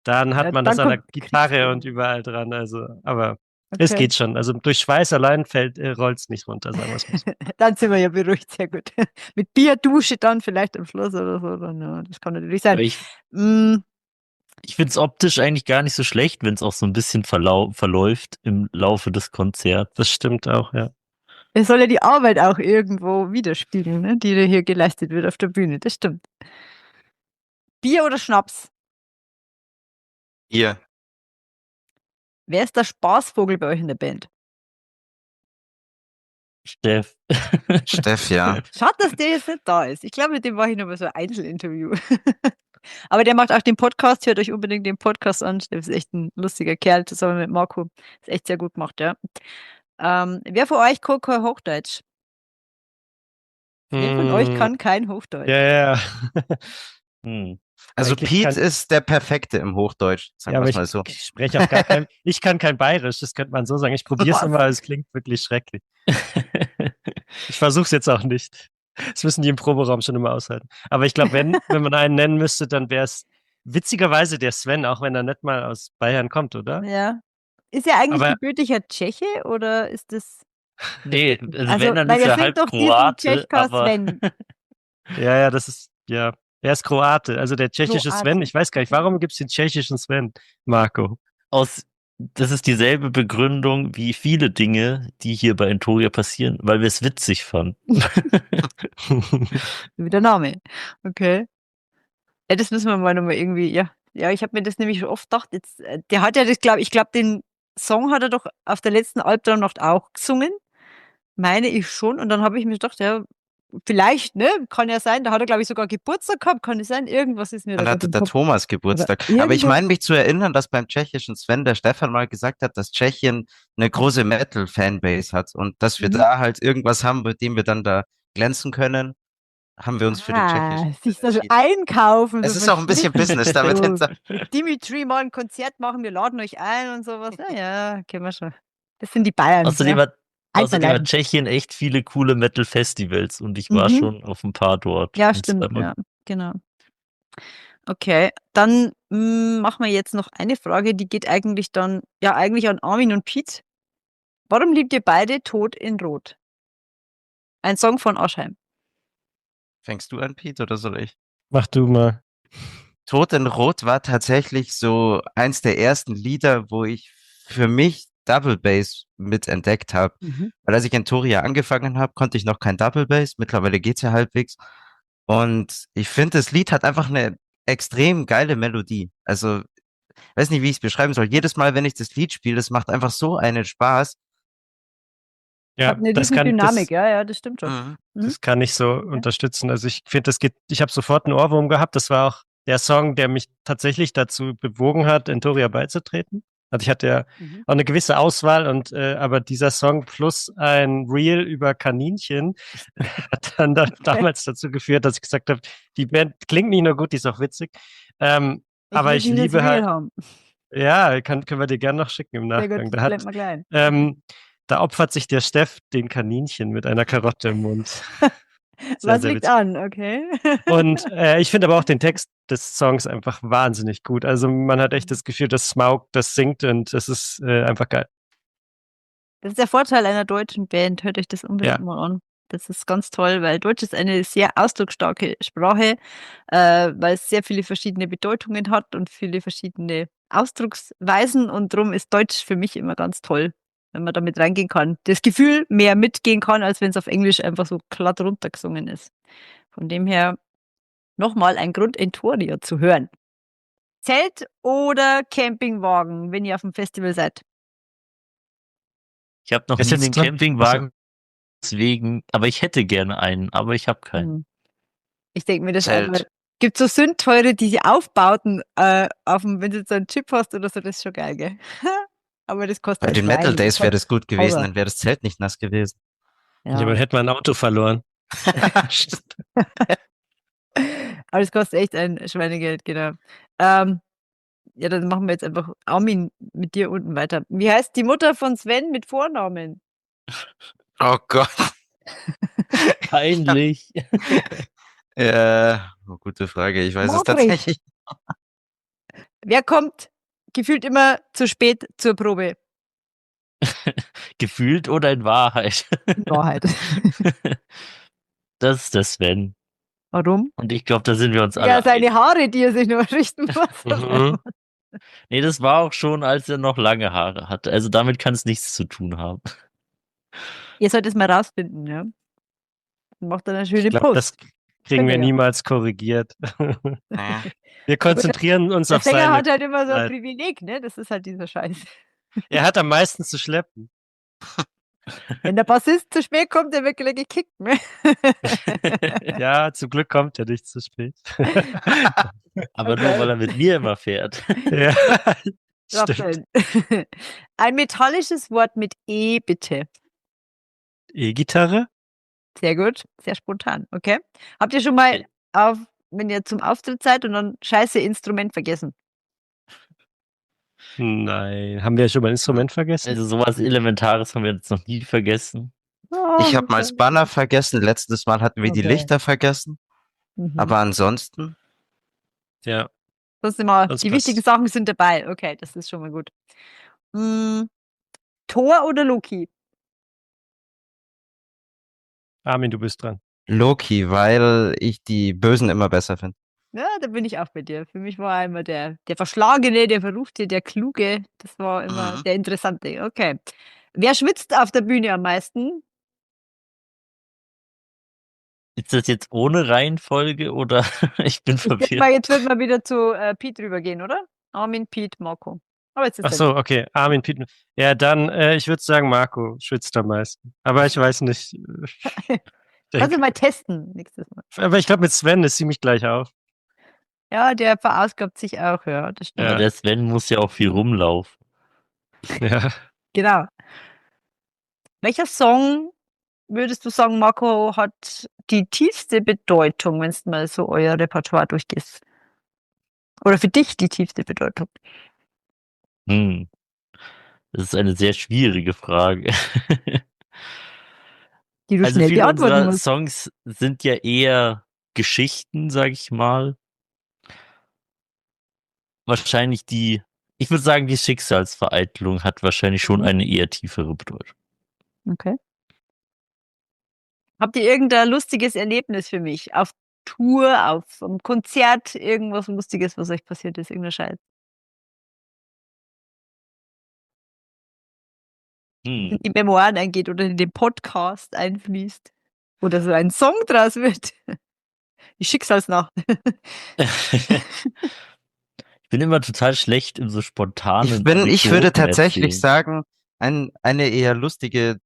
Dann hat Ja, man dann das an der kommt Gitarre Kriegsschaden. und überall dran. Also, aber es Okay. geht schon. Also durch Schweiß allein rollt es nicht runter, sagen wir es mal so. Dann sind wir ja beruhigt, sehr gut. Mit Bierdusche dann vielleicht am Schluss oder so. Dann, ja, das kann natürlich sein. Aber ich Mm, finde es optisch eigentlich gar nicht so schlecht, wenn es auch so ein bisschen verläuft im Laufe des Konzerts. Das stimmt auch, ja. Es soll ja die Arbeit auch irgendwo widerspiegeln, ne, die da hier geleistet wird auf der Bühne. Das stimmt. Bier oder Schnaps? Hier, Wer ist der Spaßvogel bei euch in der Band? Steff. Steff, ja. Schade, dass der jetzt nicht da ist. Ich glaube, mit dem mache ich noch mal so ein Einzelinterview. Aber der macht auch den Podcast. Hört euch unbedingt den Podcast an. Der ist echt ein lustiger Kerl, zusammen mit Marco. Ist echt sehr gut gemacht, ja. Wer von euch kann kein Hochdeutsch? Wer von euch kann kein Hochdeutsch? Ja, ja. Hm. Also Eigentlich Pete ist der Perfekte im Hochdeutsch, Ja, sagen aber wir ich es mal so. spreche auch gar kein, ich kann kein Bayerisch, das könnte man so sagen. Ich probiere es Was? immer, aber es klingt wirklich schrecklich. Ich versuche es jetzt auch nicht. Das müssen die im Proberaum schon immer aushalten. Aber ich glaube, wenn man einen nennen müsste, dann wäre es witzigerweise der Sven, auch wenn er nicht mal aus Bayern kommt, oder? Ja. Ist er eigentlich Aber- gebürtiger Tscheche oder ist das. Nee, also, Also, wenn, dann weil ist wir er sind halb doch diesen Kroate, Tschechka aber Sven. Ja, das ist, ja. Er ist Kroate, also der tschechische Kroate. Sven. Ich weiß gar nicht, warum gibt es den tschechischen Sven, Marco? das ist dieselbe Begründung wie viele Dinge, die hier bei Entoria passieren, weil wir es witzig fanden. Wie der Name. Okay. Ja, das müssen wir mal nochmal irgendwie, ja. Ja, ich habe mir das nämlich schon oft gedacht, jetzt, der hat ja das, ich glaube, den Song hat er doch auf der letzten Albtraumnacht auch gesungen. Meine ich schon. Und dann habe ich mir gedacht, ja, vielleicht, ne? Kann ja sein. Da hat er, glaube ich, sogar Geburtstag gehabt. Kann es sein? Irgendwas ist mir Dann da hatte im der Kopf. Thomas Geburtstag. Oder Aber ich irgendwas- meine mich zu erinnern, dass beim tschechischen Sven der Stefan mal gesagt hat, dass Tschechien eine große Metal-Fanbase hat und dass wir Mhm. da halt irgendwas haben, mit dem wir dann da glänzen können. haben wir uns für den tschechischen sich das entschieden. einkaufen. Es so ist auch ein bisschen Business damit so, hinter. mit Dimitri mal ein Konzert machen, wir laden euch ein und sowas. Ja, kennen wir schon. Das sind die Bayern. Außerdem ja. hat, außerdem Einverleiben. hat Tschechien echt viele coole Metal-Festivals und ich war Mhm. schon auf ein paar dort. Ja, Und stimmt. zweimal- Ja, genau. Okay, dann machen wir jetzt noch eine Frage, die geht eigentlich dann, ja, eigentlich an Armin und Piet. Warum liebt ihr beide Tod in Rot? Ein Song von Aschheim. Fängst du an, Pete, oder soll ich? Mach du mal. Tod in Rot war tatsächlich so eins der ersten Lieder, wo ich für mich Double Bass mit entdeckt habe. Weil als ich in Toria angefangen habe, konnte ich noch kein Double Bass. Mittlerweile geht's ja halbwegs. Und ich finde, das Lied hat einfach eine extrem geile Melodie. Also, weiß nicht, wie ich es beschreiben soll. Jedes Mal, wenn ich das Lied spiele, das macht einfach so einen Spaß. Ja, Hat eine das riesen kann, Dynamik, das, ja, das stimmt schon. Mhm. das kann ich so unterstützen. Also ich finde, ich habe sofort einen Ohrwurm gehabt. Das war auch der Song, der mich tatsächlich dazu bewogen hat, in Toria beizutreten. Also ich hatte ja auch eine gewisse Auswahl aber dieser Song plus ein Reel über Kaninchen hat dann damals dazu geführt, dass ich gesagt habe, die Band klingt nicht nur gut, die ist auch witzig. Aber will ich dieses liebe Reel halt, haben. ja, können wir dir gerne noch schicken im Sehr Nachgang. gut, blend mal klein. Da opfert sich der Steff den Kaninchen mit einer Karotte im Mund. Sehr, Was sehr liegt witzig. an, okay? Und ich finde aber auch den Text des Songs einfach wahnsinnig gut. Also man hat echt das Gefühl, dass Smaug das singt und es ist einfach geil. Das ist der Vorteil einer deutschen Band. Hört euch das unbedingt Ja. mal an. Das ist ganz toll, weil Deutsch ist eine sehr ausdrucksstarke Sprache, weil es sehr viele verschiedene Bedeutungen hat und viele verschiedene Ausdrucksweisen. Und darum ist Deutsch für mich immer ganz toll, wenn man damit reingehen kann. Das Gefühl mehr mitgehen kann, als wenn es auf Englisch einfach so glatt runtergesungen ist. Von dem her nochmal ein Grund, Entoria zu hören. Zelt oder Campingwagen, wenn ihr auf dem Festival seid? Ich habe noch Ist nie jetzt einen dran? Campingwagen, deswegen, aber ich hätte gerne einen, aber ich habe keinen. Hm. Ich denke mir das Zelt. aber. Gibt so Sündteure, die sie aufbauten, wenn du jetzt so einen Chip hast oder so, das ist schon geil, gell? Aber das kostet Bei den ein Schwein, Metal Days wäre kostet das gut gewesen, Horror. dann wäre das Zelt nicht nass gewesen. Ja, aber hätten wir ein Auto verloren. Aber das kostet echt ein Schweinegeld, genau. Ja, dann machen wir jetzt einfach Armin mit dir unten weiter. Wie heißt die Mutter von Sven mit Vornamen? Oh Gott. Peinlich. Gute Frage. Ich weiß es Margret. tatsächlich. Wer kommt gefühlt immer zu spät zur Probe? Gefühlt oder in Wahrheit? In Wahrheit. Das ist der Sven. Warum? Und ich glaube, da sind wir uns alle Ja, seine einig. Haare, die er sich noch richten muss. Mhm. Nee, das war auch schon, als er noch lange Haare hatte. Also damit kann es nichts zu tun haben. Ihr sollt es mal rausfinden, ja. Macht dann eine schöne Ich glaube, Post. das kriegen wir Ja. niemals korrigiert. Ja. Wir konzentrieren uns Der auf Sänger seine. hat halt immer so ein Zeit. Privileg, ne? Das ist halt dieser Scheiß. Er hat am meisten zu schleppen. Wenn der Bassist zu spät kommt, der wird gleich gekickt, ne? Ja, zum Glück kommt er nicht zu spät. Aber nur, weil er mit mir immer fährt. Ja, stimmt. Raphael. Ein metallisches Wort mit E, bitte. E-Gitarre? Sehr gut, sehr spontan, okay. Habt ihr schon mal, wenn ihr zum Auftritt seid und dann scheiße Instrument vergessen? Nein. Haben wir schon mal ein Instrument vergessen? Also sowas Elementares haben wir jetzt noch nie vergessen. Ich habe mal das Banner vergessen. Letztes Mal hatten wir die Okay. Lichter vergessen. Mhm. Aber ansonsten, Ja. Das sind mal, Sonst die wichtigen passt. Sachen sind dabei. Okay, das ist schon mal gut. Thor oder Loki? Armin, du bist dran. Loki, weil ich die Bösen immer besser finde. Ja, da bin ich auch bei dir. Für mich war er immer der Verschlagene, der Verruchte, der Kluge. Das war immer der Interessante. Okay. Wer schwitzt auf der Bühne am meisten? Ist das jetzt ohne Reihenfolge oder ich bin verwirrt? Jetzt wird mal wieder zu Pete rübergehen, oder? Armin, Pete, Marco. Aber jetzt ist Ach so, okay. Armin, Pieten. Ja, dann, ich würde sagen, Marco schwitzt am meisten. Aber ich weiß nicht. Kannst du mal testen nächstes Mal. Aber ich glaube, mit Sven ist ziemlich gleich auf. Ja, der verausgabt sich auch, ja, das stimmt. Aber Ja. der Sven muss ja auch viel rumlaufen. Ja. Genau. Welcher Song würdest du sagen, Marco, hat die tiefste Bedeutung, wenn du mal so euer Repertoire durchgehst? Oder für dich die tiefste Bedeutung? Hm, das ist eine sehr schwierige Frage. Die du Also schnell viele beantworten unserer musst. Songs sind ja eher Geschichten, sag ich mal. Wahrscheinlich ich würde sagen, die Schicksalsvereitelung hat wahrscheinlich schon Mhm. eine eher tiefere Bedeutung. Okay. Habt ihr irgendein lustiges Erlebnis für mich? Auf Tour, auf einem Konzert, irgendwas Lustiges, was euch passiert ist, irgendein Scheiß? Hm. In die Memoiren eingeht oder in den Podcast einfließt. Oder so ein Song draus wird. Die Schicksalsnacht. Ich bin immer total schlecht in so spontanen Ich würde Anekdoten tatsächlich erzählen. sagen, eine eher lustige,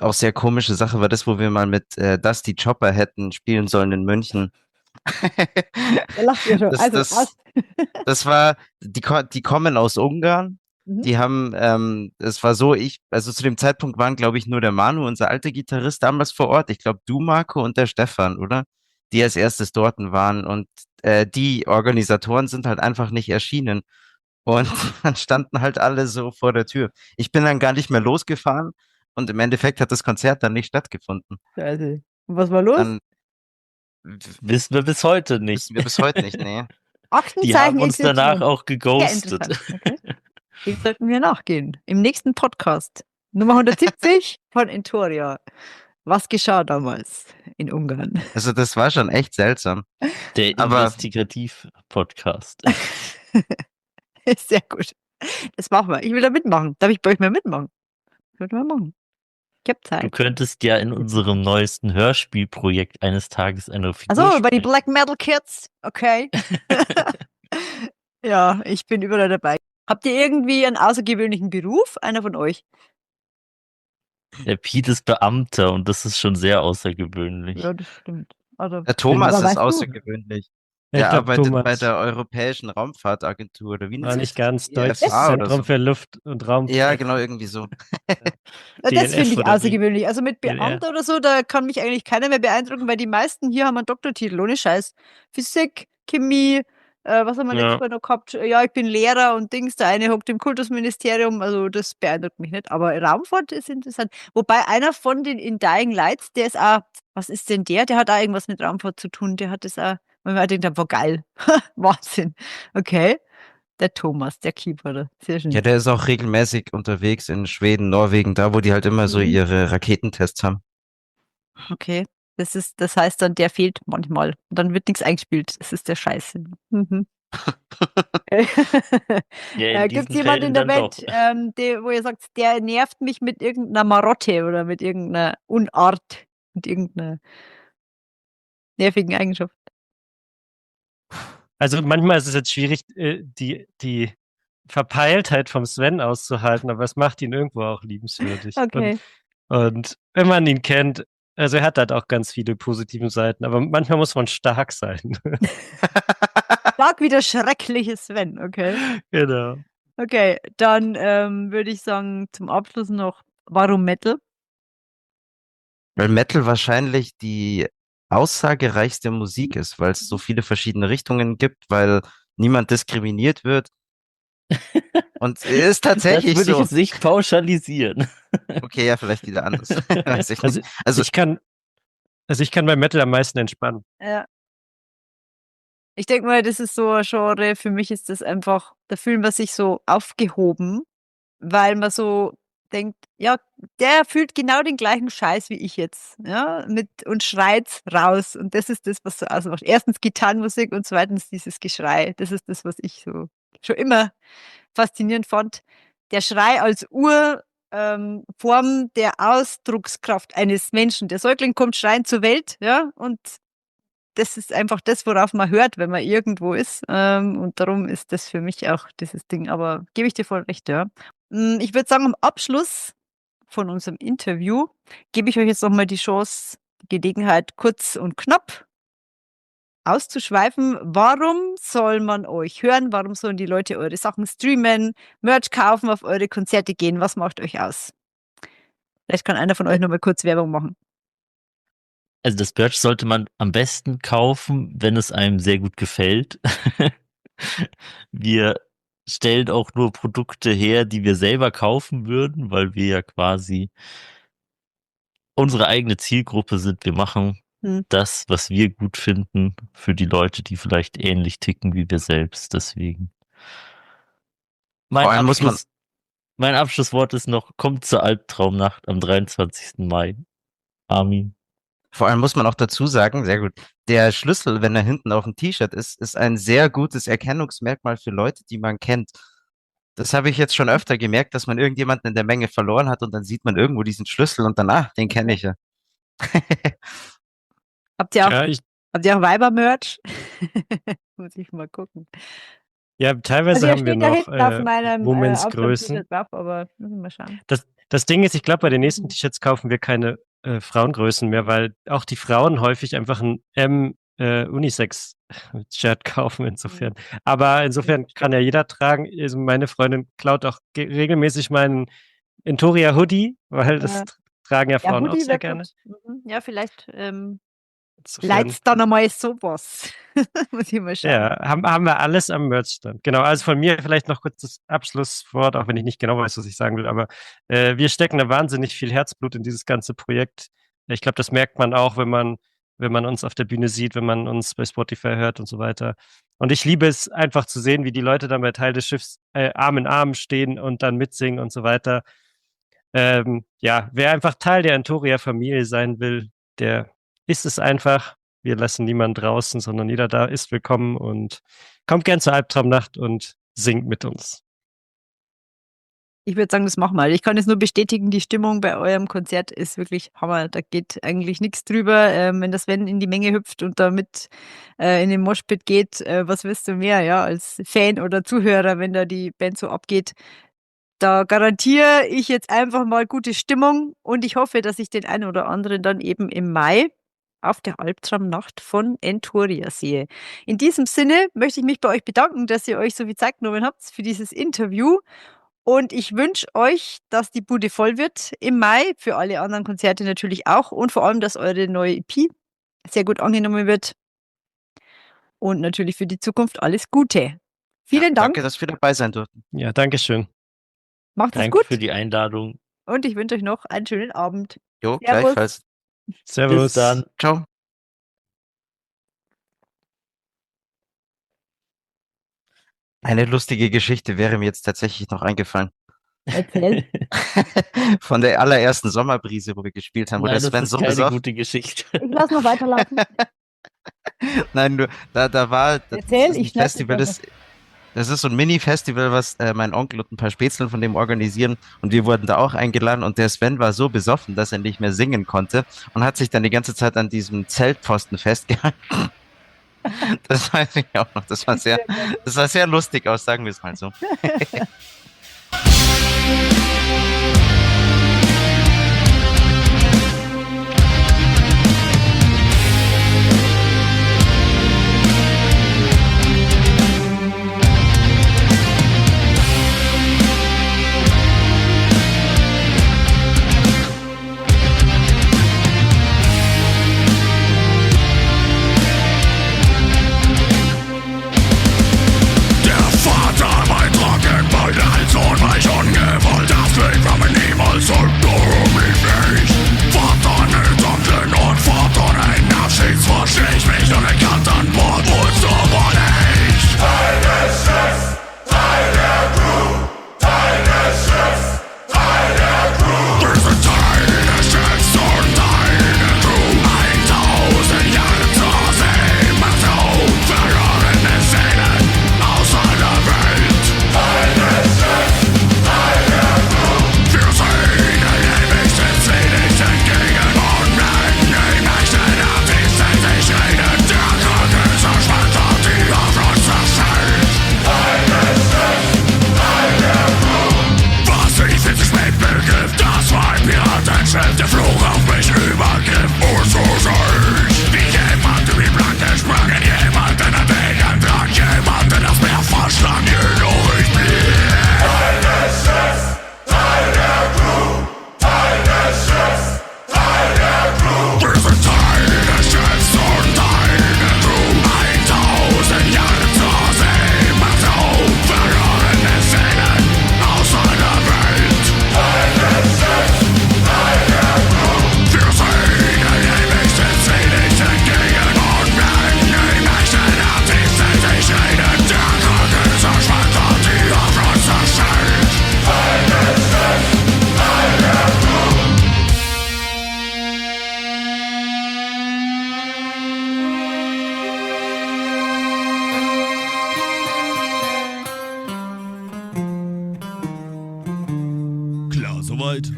auch sehr komische Sache war das, wo wir mal mit Dusty Chopper hätten spielen sollen in München. Da lacht ihr schon. Das, Also, das, das war, die kommen aus Ungarn. Mhm. Die haben, es war so, also zu dem Zeitpunkt waren, glaube ich, nur der Manu, unser alter Gitarrist, damals vor Ort. Ich glaube, du, Marco, und der Stefan, oder? Die als erstes dorten waren. Und die Organisatoren sind halt einfach nicht erschienen. Und dann standen halt alle so vor der Tür. Ich bin dann gar nicht mehr losgefahren und im Endeffekt hat das Konzert dann nicht stattgefunden. Also, und was war los? Dann Wissen wir bis heute wissen nicht. wir bis heute nicht, nee. Die haben Aktenzeichen uns danach XY. auch Sehr geghostet. interessant. Okay. Dem sollten wir nachgehen. Im nächsten Podcast. Nummer 170 von Entoria. Was geschah damals in Ungarn? Also das war schon echt seltsam. Der Aber Investigativ-Podcast. Sehr gut. Das machen wir. Ich will da mitmachen. Darf ich bei euch mal mitmachen? Können wir machen. Ich hab Du Zeit. könntest ja in unserem neuesten Hörspielprojekt eines Tages eine Figur Also bei die sprechen. Black Metal Kids. Okay. Ja, ich bin überall dabei. Habt ihr irgendwie einen außergewöhnlichen Beruf? Einer von euch? Der Pete ist Beamter und das ist schon sehr außergewöhnlich. Ja, das stimmt. Also, der Thomas aber ist weißt du? außergewöhnlich. Ich Der glaube, arbeitet bei Thomas der Europäischen Raumfahrtagentur oder wie nennt war sich nicht das? ganz Deutsches EFA oder Zentrum so. für Luft- und Ja, Raumfahrt. genau, irgendwie so. Das finde DLF ich oder wie? außergewöhnlich. Also mit DLR. Beamter oder so, da kann mich eigentlich keiner mehr beeindrucken, weil die meisten hier haben einen Doktortitel, ohne Scheiß. Physik, Chemie, was haben wir letztes Ja. Mal noch gehabt? Ja, ich bin Lehrer und Dings, der eine hockt im Kultusministerium, also das beeindruckt mich nicht. Aber Raumfahrt ist interessant. Wobei einer von den in Dying Lights, der ist auch, was ist denn der? Der hat auch irgendwas mit Raumfahrt zu tun. Der hat das auch, weil man denkt, boah, geil. Wahnsinn. Okay. Der Thomas, der Keyboarder. Sehr schön. Ja, der ist auch regelmäßig unterwegs in Schweden, Norwegen, da wo die halt immer so Mhm. ihre Raketentests haben. Okay. Das heißt dann, der fehlt manchmal. Und dann wird nichts eingespielt. Das ist der Scheiße. Mhm. Ja, in Gibt es diesen jemanden in Fällen der dann Welt, wo ihr sagt, der nervt mich mit irgendeiner Marotte oder mit irgendeiner Unart, mit irgendeiner nervigen Eigenschaft? Also manchmal ist es jetzt schwierig, die Verpeiltheit vom Sven auszuhalten, aber es macht ihn irgendwo auch liebenswürdig. Okay. Und wenn man ihn kennt, also er hat halt auch ganz viele positive Seiten, aber manchmal muss man stark sein. Sag wieder schreckliches Sven, okay. Genau. Okay, dann würde ich sagen, zum Abschluss noch, warum Metal? Weil Metal wahrscheinlich die aussagereichste Musik ist, weil es so viele verschiedene Richtungen gibt, weil niemand diskriminiert wird. Und ist Das tatsächlich würde ich so. jetzt nicht pauschalisieren. Okay, ja, vielleicht wieder anders. Weiß ich Also nicht. Also, ich kann bei Metal am meisten entspannen. Ja. Ich denke mal, das ist so ein Genre, für mich ist das einfach, da fühlen wir sich so aufgehoben, weil man so denkt, ja, der fühlt genau den gleichen Scheiß wie ich jetzt, ja, und schreit raus. Und das ist das, was so ausmacht. Erstens Gitarrenmusik und zweitens dieses Geschrei. Das ist das, was ich so schon immer faszinierend fand. Der Schrei als Form der Ausdruckskraft eines Menschen. Der Säugling kommt schreiend zur Welt, ja, und das ist einfach das, worauf man hört, wenn man irgendwo ist. Und darum ist das für mich auch dieses Ding. Aber gebe ich dir voll recht, ja. Ich würde sagen, am Abschluss von unserem Interview gebe ich euch jetzt nochmal die Chance, die Gelegenheit, kurz und knapp auszuschweifen. Warum soll man euch hören? Warum sollen die Leute eure Sachen streamen, Merch kaufen, auf eure Konzerte gehen? Was macht euch aus? Vielleicht kann einer von euch noch mal kurz Werbung machen. Also das Merch sollte man am besten kaufen, wenn es einem sehr gut gefällt. Wir stellen auch nur Produkte her, die wir selber kaufen würden, weil wir ja quasi unsere eigene Zielgruppe sind. Wir machen das, was wir gut finden, für die Leute, die vielleicht ähnlich ticken wie wir selbst. Deswegen. Vor allem muss man- Mein Abschlusswort ist noch, kommt zur Albtraumnacht am 23. Mai. Armin. Vor allem muss man auch dazu sagen, sehr gut, der Schlüssel, wenn er hinten auf dem T-Shirt ist ein sehr gutes Erkennungsmerkmal für Leute, die man kennt. Das habe ich jetzt schon öfter gemerkt, dass man irgendjemanden in der Menge verloren hat und dann sieht man irgendwo diesen Schlüssel und danach, den kenne ich ja. Habt ihr auch, Ja, habt ihr auch Weiber-Merch? Muss ich mal gucken. teilweise er haben wir steht da noch hinten auf meinem Womens Outdoor-T-Shirt Größen. drauf, aber müssen wir mal schauen. Das Ding ist, ich glaube, bei den nächsten T-Shirts kaufen wir keine Frauengrößen mehr, weil auch die Frauen häufig einfach ein Unisex-Shirt kaufen insofern. Aber insofern kann ja jeder tragen. Also meine Freundin klaut auch regelmäßig meinen Entoria Hoodie, weil das tragen ja Frauen auch Hoodie sehr wär gerne. gut. Ja, vielleicht Insofern, leit's da nochmal sowas. Muss ich mal schauen. ja, haben wir alles am Merchstand. Genau, also von mir vielleicht noch kurz das Abschlusswort, auch wenn ich nicht genau weiß, was ich sagen will, aber wir stecken da wahnsinnig viel Herzblut in dieses ganze Projekt. Ich glaube, das merkt man auch, wenn man uns auf der Bühne sieht, wenn man uns bei Spotify hört und so weiter. Und ich liebe es einfach zu sehen, wie die Leute dann bei Teil des Schiffs Arm in Arm stehen und dann mitsingen und so weiter. Ja, wer einfach Teil der Entoria-Familie sein will, der ist es einfach. Wir lassen niemanden draußen, sondern jeder da ist willkommen und kommt gern zur Albtraumnacht und singt mit uns. Ich würde sagen, das machen wir. Ich kann es nur bestätigen, die Stimmung bei eurem Konzert ist wirklich Hammer. Da geht eigentlich nichts drüber. Wenn das Sven in die Menge hüpft und da mit in den Moshpit geht, was willst du mehr, ja, als Fan oder Zuhörer, wenn da die Band so abgeht. Da garantiere ich jetzt einfach mal gute Stimmung und ich hoffe, dass ich den einen oder anderen dann eben im Mai auf der Albtraumnacht von Entoria sehe. In diesem Sinne möchte ich mich bei euch bedanken, dass ihr euch so viel Zeit genommen habt für dieses Interview. Und ich wünsche euch, dass die Bude voll wird im Mai, für alle anderen Konzerte natürlich auch und vor allem, dass eure neue EP sehr gut angenommen wird. Und natürlich für die Zukunft alles Gute. Vielen Dank. Danke, dass wir dabei sein durften. Ja, Dankeschön. Macht es Danke gut. für die Einladung. Und ich wünsche euch noch einen schönen Abend. Jo, Servus. gleichfalls. Servus. Bis dann. Ciao. Eine lustige Geschichte wäre mir jetzt tatsächlich noch eingefallen. Erzähl. Von der allerersten Sommerbrise, wo wir gespielt haben, wo Nein, der das Sven ist so keine besoffen. gute Geschichte. Ich lass noch weiterlaufen. Nein, nur, da war das Erzähl, ist ein ich schneid Festival, das das ist so ein Mini-Festival, was mein Onkel und ein paar Spätzle von dem organisieren und wir wurden da auch eingeladen und der Sven war so besoffen, dass er nicht mehr singen konnte und hat sich dann die ganze Zeit an diesem Zeltpfosten festgehalten. Das weiß ich auch noch. Das sah sehr lustig aus, sagen wir es mal so. Der Vater bei Trockenbeul, als ungewollt, das Bild soweit.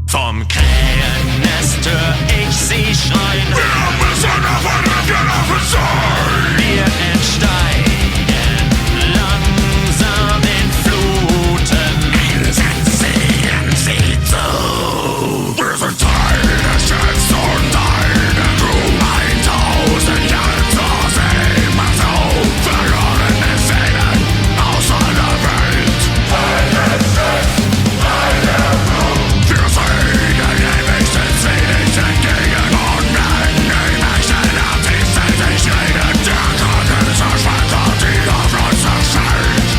Vom Krähennest hör ich sie schreien. Wir müssen auf sein. Wir entsteigen langsam in Fluten. Sehen sie zu. Wir sind Teil des Schiffs und eine Crew. 1000 Jahre zur See. Macht auf, verlorene Seelen aus aller Welt. Wir sehen ewig, sind sie nicht entgegen. Und wenn die Mächte der Tiefsee sich reden, der Kraken zerschmettert, die auf uns zerschellt.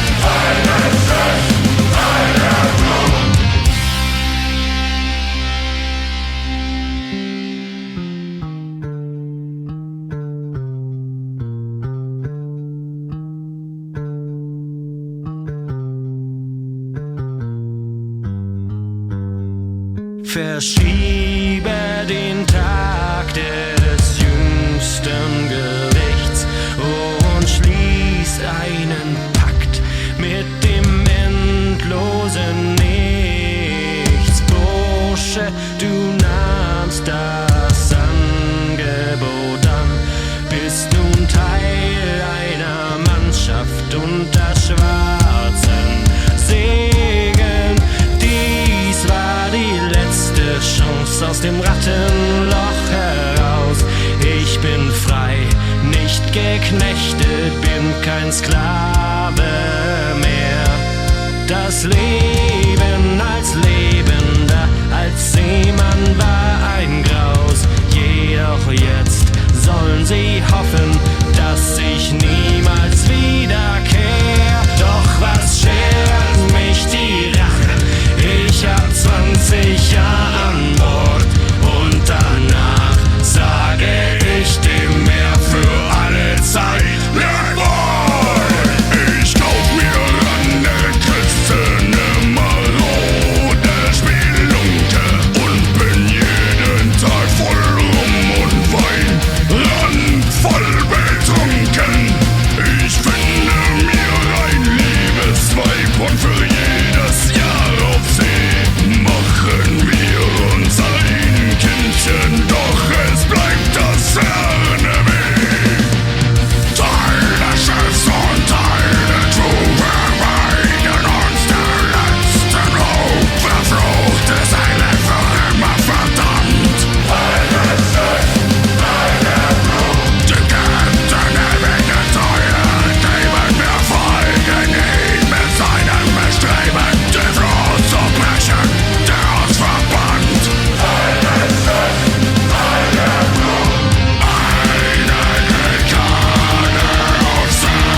Verschiebe den Tag des jüngsten Gerichts und schließ einen Pakt mit dem endlosen Nichts. Bursche, du nahmst das Angebot an, bist nun Teil einer Mannschaft unter schwarzen Segeln. Dies war die letzte Chance aus dem Rattenloch heraus. Ich bin frei, nicht geknechtet, bin kein Sklave mehr. Das Leben als Lebender, als Seemann war ein Graus. Jedoch jetzt sollen sie hoffen, dass ich niemals wiederkehr. Doch was schert mich die Rache? Ich hab 20 Jahre an Bord und danach sage ich dem Meer für alle Zeit. Ich kauf mir an der Küste ne marode Spielunke und bin jeden Tag voll Rum und Wein, randvoll betrunken. Ich finde mir ein Liebesweib und für jedes Jahr auf See machen wir uns ein Kindchen, doch es bleibt das Ferneweh. Teil des Schiffs und Teil der Crew, wir weiden uns der letzten Ruhe. Verfluchte Seele für immer verdammt. Die Captain ewige Treue geben mir Folgen ihn mit seinem Bestreben, die Flut zu brechen, der uns verbannt. Eine Dekade auf See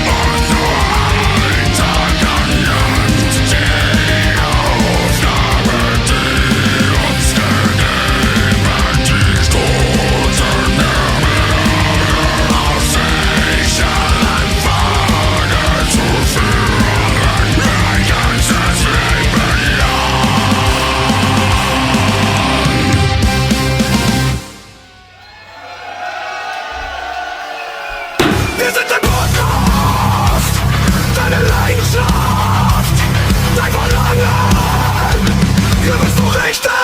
und nur ein Tag an Land. Die Aufgabe, die uns gegeben, die stoßen wir auf sicheren Pfade zu führen, ein ganzes Leben lang. Wir sind der Podcast, deine Leidenschaft, dein Verlangen. Hier bist du richtig.